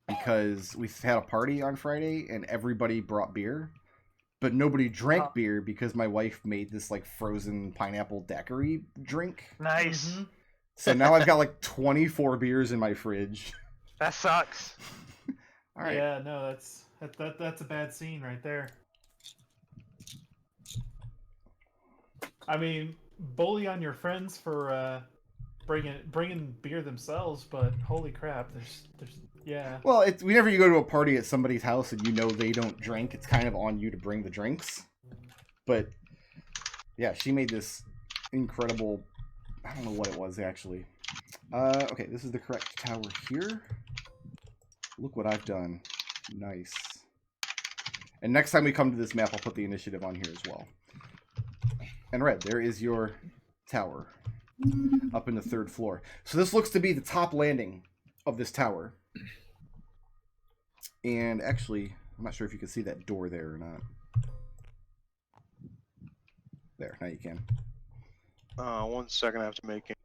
because we had a party on Friday and everybody brought beer, but nobody drank beer because my wife made this like frozen pineapple daiquiri drink. Nice. Mhm. So now I've got like 24 beers in my fridge. That sucks. All right. Yeah, no, that's a bad scene right there. I mean, bully on your friends for bringing beer themselves, but holy crap, there's yeah. Well, whenever you go to a party at somebody's house and you know they don't drink, it's kind of on you to bring the drinks. But yeah, she made this incredible. I don't know what it was actually. Okay, this is the correct tower here. Look what I've done. Nice. And next time we come to this map, I'll put the initiative on here as well. And Red, there is your tower up in the 3rd floor. So this looks to be the top landing of this tower. And actually, I'm not sure if you can see that door there or not. There, now you can. 1 second, I have to make it.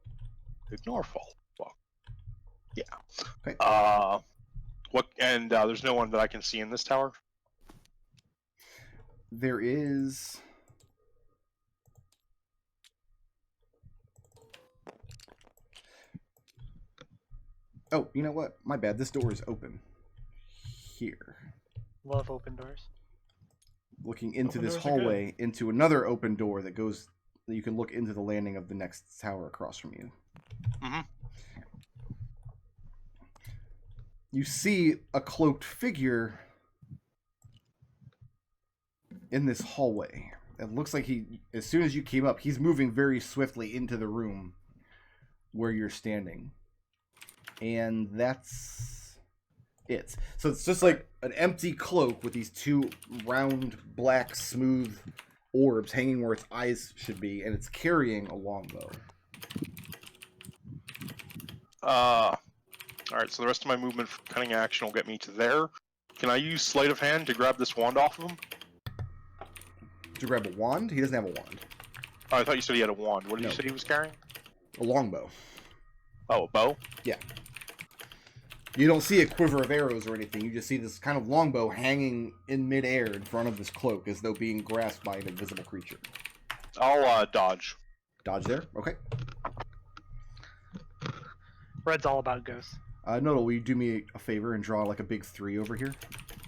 Ignore fall. Fuck. Yeah. Okay. What? And there's no one that I can see in this tower. There is. Oh, you know what? My bad. This door is open. Here. Love open doors. Looking into Open this doors are good. hallway, into another open door that goes. You can look into the landing of the next tower across from you. Mm-hmm. You see a cloaked figure in this hallway. It looks like as soon as you came up, he's moving very swiftly into the room where you're standing. And that's it. So it's just like an empty cloak with these 2 round, black, smooth orbs hanging where its eyes should be, and it's carrying a longbow. Alright, so the rest of my movement for cunning action will get me to there. Can I use sleight of hand to grab this wand off of him? To grab a wand? He doesn't have a wand. Oh, I thought you said he had a wand. What did No. you say he was carrying? A longbow. Oh, a bow? You don't see a quiver of arrows or anything. You just see this kind of longbow hanging in midair in front of this cloak as though being grasped by an invisible creature. I'll dodge. Dodge there? Okay. Red's all about ghosts. Nodal, will you do me a favor and draw like a big 3 over here?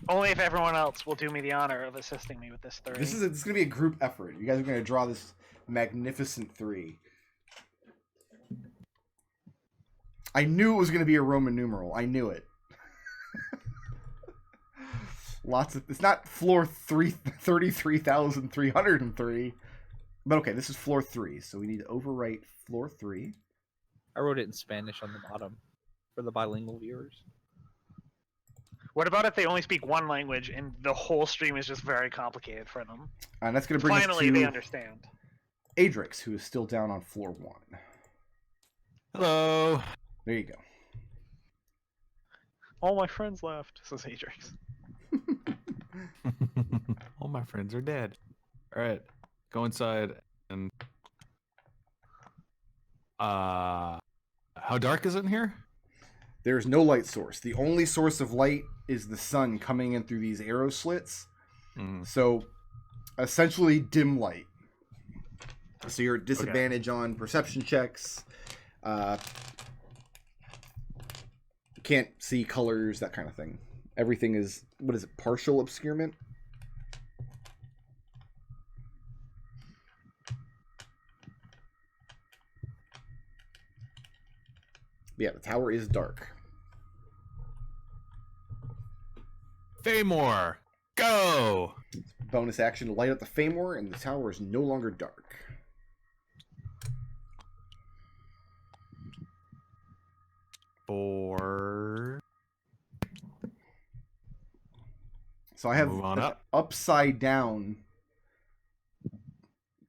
Only if everyone else will do me the honor of assisting me with this 3. This is going to be a group effort. You guys are going to draw this magnificent 3. I knew it was going to be a Roman numeral. I knew it. It's not floor 33,303. But okay, this is floor 3, so we need to overwrite floor 3. I wrote it in Spanish on the bottom for the bilingual viewers. What about if they only speak one language and the whole stream is just very complicated for them? And that's going to bring Finally, us they to understand. Adrex, who is still down on floor 1. Hello. There you go. All my friends left, says Adrex. All my friends are dead. All right, go inside and. How dark is it in here? There's no light source. The only source of light is the sun coming in through these arrow slits. So, essentially dim light. So you're at disadvantage on perception checks. Can't see colors, that kind of thing. Everything is, what is it, partial obscurement? Yeah, the tower is dark. Faymore, go! Bonus action to light up the Faymore, and the tower is no longer dark. Four. So I have Move on up. upside down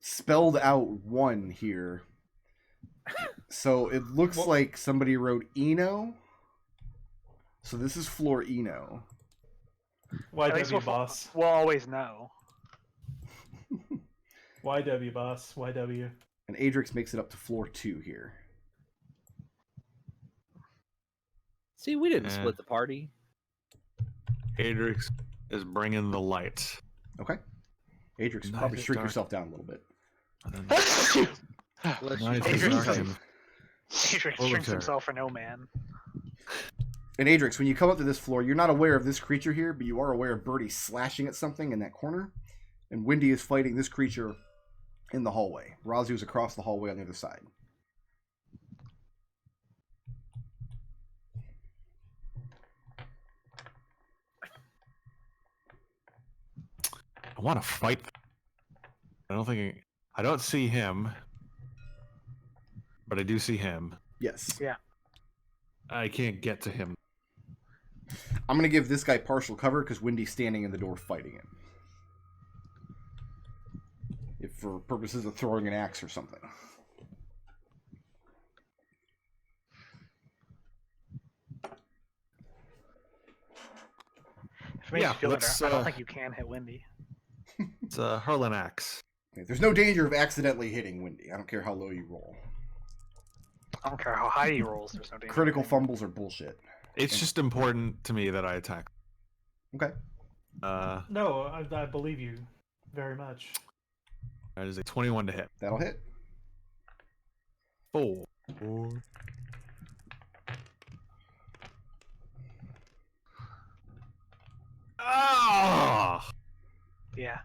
spelled out 1 here. So it looks like somebody wrote Eno. So this is floor Eno. At least YW boss. we'll always know. YW, boss. YW. And Adrex makes it up to floor 2 here. See, we didn't Eh. split the party. Adrix is bringing the light. Okay. Adrex, Night probably is shrink dark. yourself down a little bit. Bless you. Night is Adrix dark doesn't- and Adrex Overture. drinks himself for no man. And Adrex, when you come up to this floor, you're not aware of this creature here, but you are aware of Birdie slashing at something in that corner. And Windy is fighting this creature in the hallway. Raazu is across the hallway on the other side. I want to fight. I don't see him, but I do see him. Yes. I can't get to him. I'm going to give this guy partial cover because Windy's standing in the door fighting him. If for purposes of throwing an axe or something. If it makes Yeah, you feel better, let's, I don't think you can hit Windy. It's a Hurling Axe. Okay, there's no danger of accidentally hitting Windy. I don't care how low you roll. I don't care how high he rolls. There's no danger. Critical fumbles are bullshit. It's just important to me that I attack. Okay. No, I believe you very much. That is a 21 to hit. That'll hit. 4. Ah! Yeah.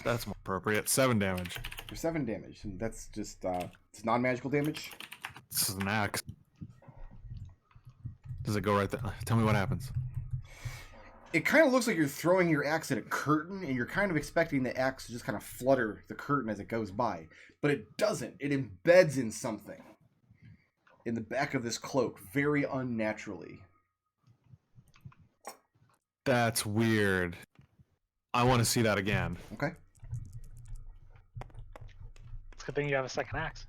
That's more appropriate. 7 damage. For 7 damage. And that's just it's non-magical damage. This is an axe. Does it go right there? Tell me what happens. It kind of looks like you're throwing your axe at a curtain, and you're kind of expecting the axe to just kind of flutter the curtain as it goes by. But it doesn't. It embeds in something. In the back of this cloak, very unnaturally. That's weird. I want to see that again. Okay. It's a good thing you have a second axe.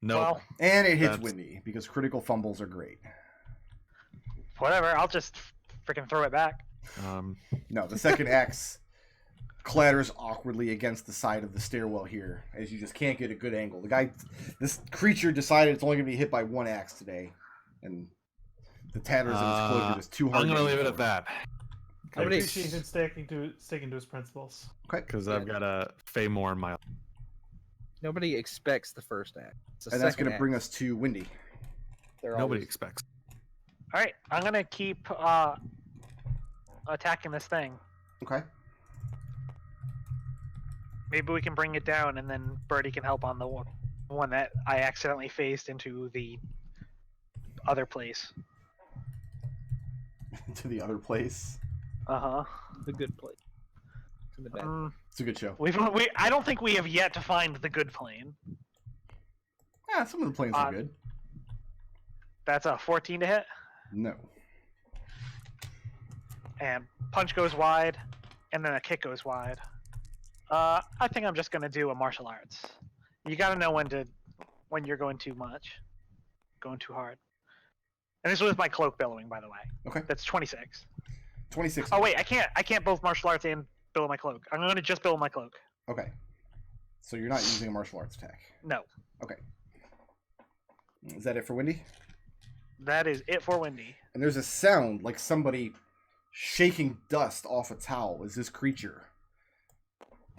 No. Well, And it hits That's- Windy, because critical fumbles are great. whatever. I'll just freaking throw it back. No, the second axe clatters awkwardly against the side of the stairwell here, as you just can't get a good angle. This creature decided it's only going to be hit by 1 axe today, and the tatters of its cloak are just too hard. I'm to gonna hit leave it at for. that I Nobody- appreciate him sticking to his principles. Okay, because I've got a Fey more in my. Nobody expects the first act. It's the and that's second going to bring act. us to Windy. They're Nobody always- expects. All right, I'm gonna keep attacking this thing. Okay. Maybe we can bring it down, and then Birdie can help on the one that I accidentally phased into the other place. To the other place. Uh the good place. To the bad. huh. It's a good show. I don't think we have yet to find the good plane. Yeah, some of the planes are good. That's a 14 to hit, No. and punch goes wide, and then a kick goes wide. I think I'm just gonna do a martial arts. You gotta know when you're going too much, going too hard. And this was my cloak billowing, by the way. Okay. That's 26. 26. Oh wait, I can't both martial arts and billow my cloak. I'm gonna just billow my cloak. Okay. So you're not using a martial arts attack. No, Okay. Is that it for Windy? that is it for Windy. And there's a sound like somebody shaking dust off a towel as this creature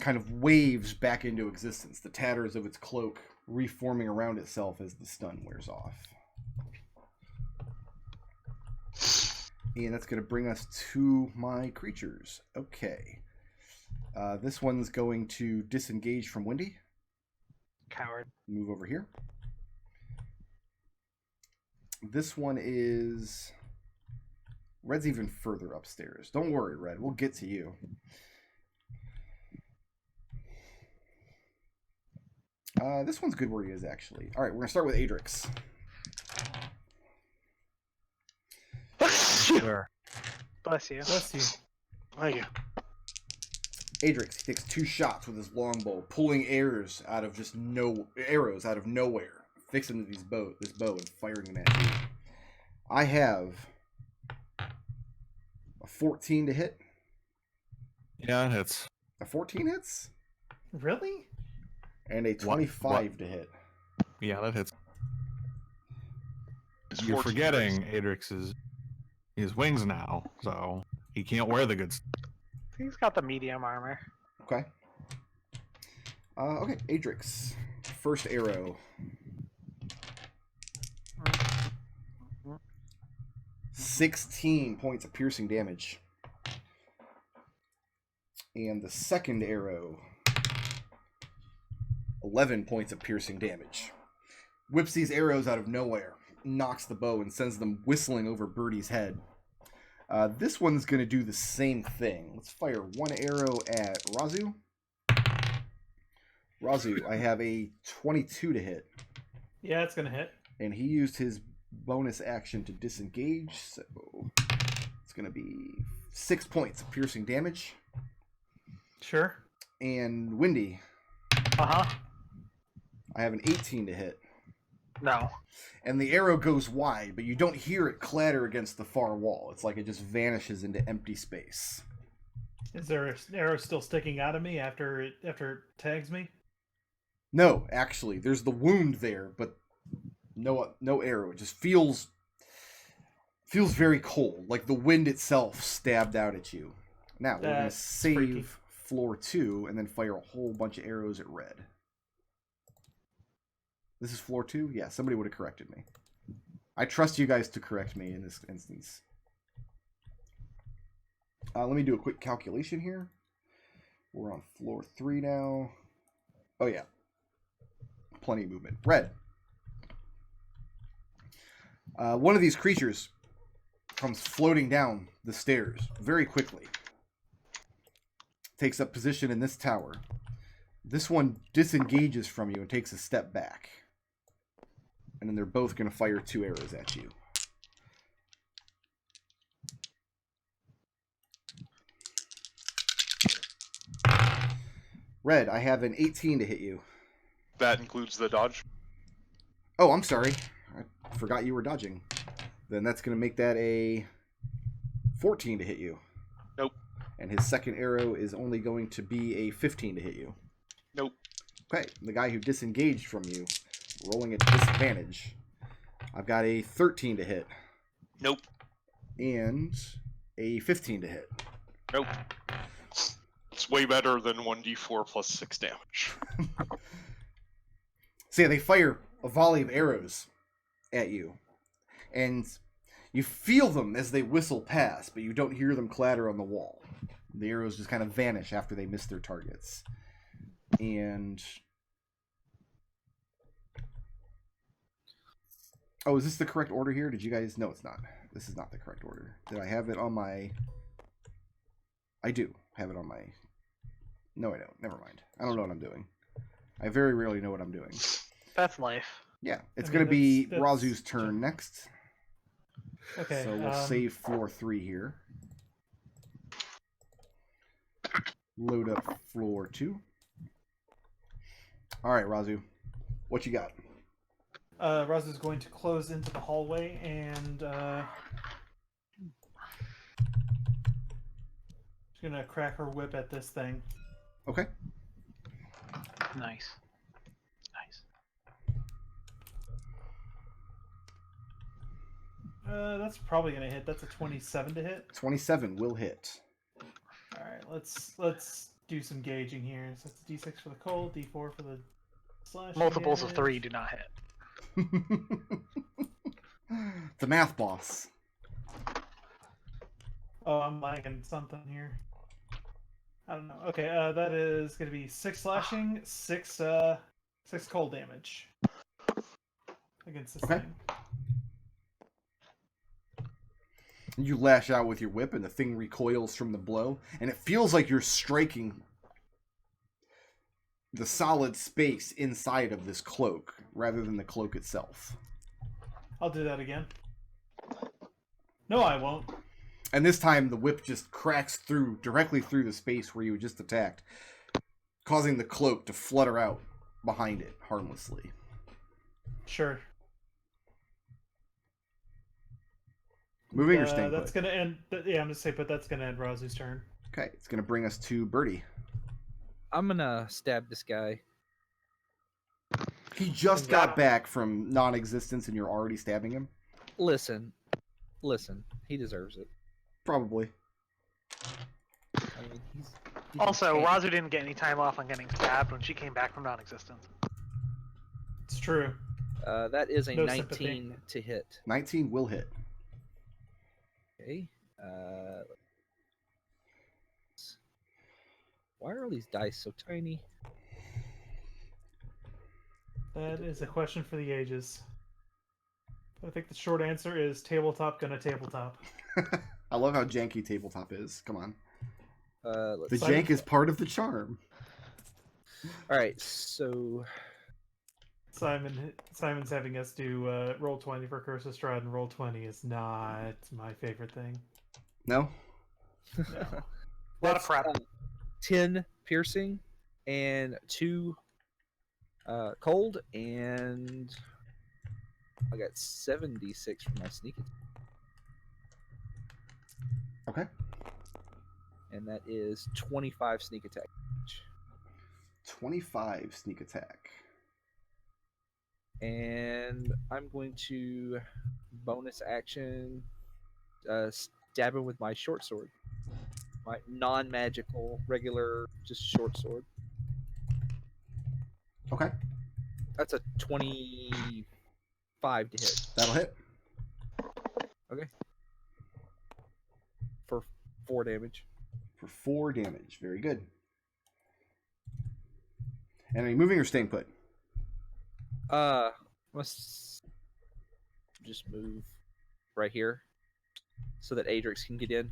kind of waves back into existence, the tatters of its cloak reforming around itself as the stun wears off. And that's going to bring us to my creatures. Okay. This one's going to disengage from Windy. Coward. Move over here. This one is... Red's even further upstairs. Don't worry, Red. We'll get to you. This one's good where he is, actually. All right, we're going to start with Adrex. Sure. Bless you. Bless you. Thank you. Adrex, he takes 2 shots with his longbow, pulling arrows out of nowhere, fixing to this bow and firing them at you. I have a 14 to hit. Yeah, it hits. A 14 hits? Really? And a 25 to hit. Yeah, that hits. It's You're 14 forgetting Adrex's his wings now, so he can't wear the good stuff. He's got the medium armor. Okay. Okay, Adrex. First arrow. 16 points of piercing damage. And the second arrow, 11 points of piercing damage. Whips these arrows out of nowhere, knocks the bow, and sends them whistling over Birdie's head. This one's going to do the same thing. Let's fire one arrow at Raazu. Raazu, I have a 22 to hit. Yeah, it's gonna hit. And he used his bonus action to disengage, so it's going to be 6 points of piercing damage. Sure. And Windy, Uh huh. I have an 18 to hit. No. And the arrow goes wide, but you don't hear it clatter against the far wall. It's like it just vanishes into empty space. Is there an arrow still sticking out of me after it tags me? No, actually, there's the wound there, but no arrow. It just feels very cold, like the wind itself stabbed out at you. Now we're gonna That's save freaky. floor 2 and then fire a whole bunch of arrows at red. This is floor 2? Yeah, somebody would have corrected me. I trust you guys to correct me in this instance. Let me do a quick calculation here. We're on floor 3 now. Oh yeah. Plenty of movement. Red. One of these creatures comes floating down the stairs very quickly. Takes up position in this tower. This one disengages from you and takes a step back. And then they're both going to fire 2 arrows at you. Red, I have an 18 to hit you. That includes the dodge. Oh, I'm sorry. I forgot you were dodging. Then that's going to make that a 14 to hit you. Nope. And his second arrow is only going to be a 15 to hit you. Nope. Okay, the guy who disengaged from you, rolling at disadvantage. I've got a 13 to hit. Nope. And a 15 to hit. Nope. It's way better than 1d4 plus 6 damage. So yeah, they fire a volley of arrows at you. And you feel them as they whistle past, but you don't hear them clatter on the wall. The arrows just kind of vanish after they miss their targets. And... oh, is this the correct order here? Did you guys... no, it's not. This is not the correct order. Did I have it on my... I do have it on my... no, I don't. Never mind. I don't know what I'm doing. I very rarely know what I'm doing. That's life. Yeah, it's I going mean, to be that's- Raazu's turn next. Okay. So we'll save floor 3 here. Load up floor 2. All right, Raazu. What you got? Raazu's going to close into the hallway and she's gonna crack her whip at this thing. Okay. Nice. Nice. That's probably gonna hit. That's a 27 to hit. 27 will hit. All right, let's do some gauging here. So it's a D6 for the cold, D4 for the slash. Multiples of 3 do not hit. The math boss. Oh, I'm lagging something here. I don't know. Okay, that is going to be 6 slashing, 6 cold damage against this Okay. thing. You lash out with your whip, and the thing recoils from the blow, and it feels like you're striking the solid space inside of this cloak, rather than the cloak itself. I'll do that again. No, I won't. And this time, the whip just cracks through, directly through the space where you just attacked, causing the cloak to flutter out behind it, harmlessly. Sure. Moving or staying That's put? gonna end. Yeah, I'm gonna say, but that's gonna end Raazu's turn. Okay, it's gonna bring us to Birdie. I'm gonna stab this guy. He just got back from non-existence, and you're already stabbing him. Listen, he deserves it. Probably. I mean, he's Also, a Raazu didn't get any time off on getting stabbed when she came back from non-existence. It's true. that is a No 19 sympathy. to hit. 19 will hit. Okay. Why are all these dice so tiny? That is a question for the ages. I think the short answer is tabletop gonna tabletop. I love how janky tabletop is. Come on. Let's The see. jank is part of the charm. All right, so Simon's having us do roll 20 for Curse of Strahd, and roll 20 is not my favorite thing. No? No. A lot of prep. 10 piercing and 2 cold, and I got 76 for my sneak attack. Okay. And that is 25 sneak attack. 25 sneak attack. And I'm going to bonus action stab him with my short sword. My non-magical, regular, just short sword. Okay. That's a 25 to hit. That'll hit. Okay. For 4 damage. For 4 damage. Very good. And are you moving or staying put? Must just move right here so that Adrex can get in.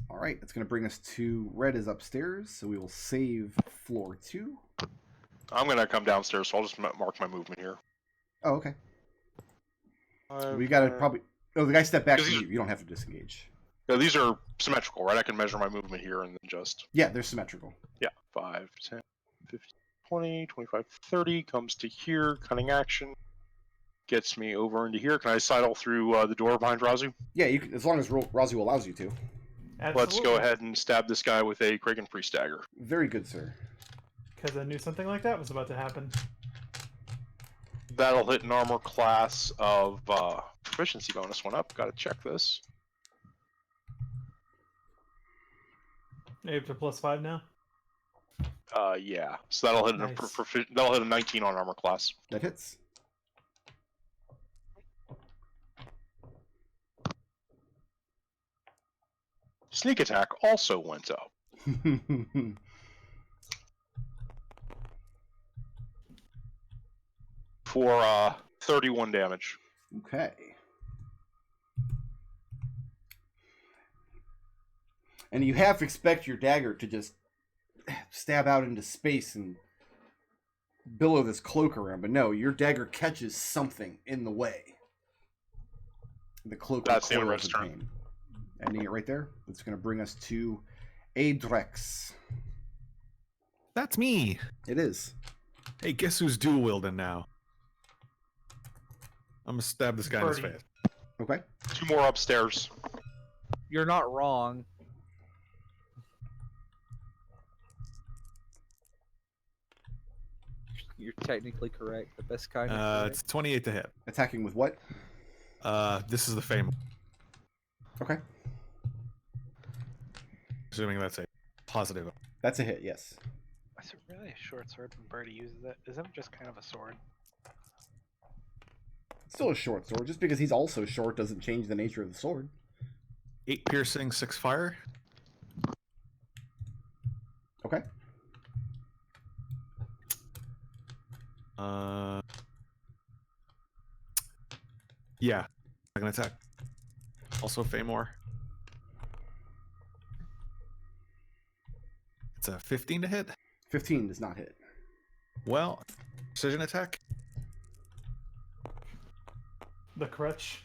All right. It's going to bring us to Red is upstairs, so we will save floor 2. I'm gonna come downstairs, so I'll just mark my movement here. Oh, okay. We got to probably... Oh, the guy stepped back Because from you. You don't have to disengage. Yeah, these are symmetrical, right? I can measure my movement here and then just... Yeah, they're symmetrical. Yeah, 5, 10, 15, 20, 25, 30, comes to here, cunning action, gets me over into here. Can I sidle through the door behind Raazu? Yeah, you can, as long as Raazu allows you to. Absolutely. Let's go ahead and stab this guy with a Kraken Priest dagger. Very good, sir. Because I knew something like that was about to happen. That'll hit an armor class of proficiency bonus went up. Gotta check this. Maybe up to +5 now. Yeah. So that'll hit Nice. that'll hit a 19 on armor class. That hits. Sneak attack also went up for 31 damage. Okay. And you half expect your dagger to just stab out into space and billow this cloak around, but no, your dagger catches something in the way. The cloak That's the recoils Adrex in turn. pain. Ending it right there. That's going to bring us to Adrex. That's me. It is. Hey, guess who's dual wielding now? I'm gonna stab this guy in his Birdie. face. Okay. 2 more upstairs. You're not wrong. You're technically correct. The best kind of correct. It's 28 to hit. Attacking with what? This is the fame. Okay. Assuming that's a positive. That's a hit, yes. It's really a short sword when Birdie uses it. Isn't it just kind of a sword? Still a short sword. Just because he's also short doesn't change the nature of the sword. 8 piercing, 6 fire. Okay. Yeah. Second attack. Also Famor. It's a 15 to hit. 15 does not hit. Well, precision attack. The crutch.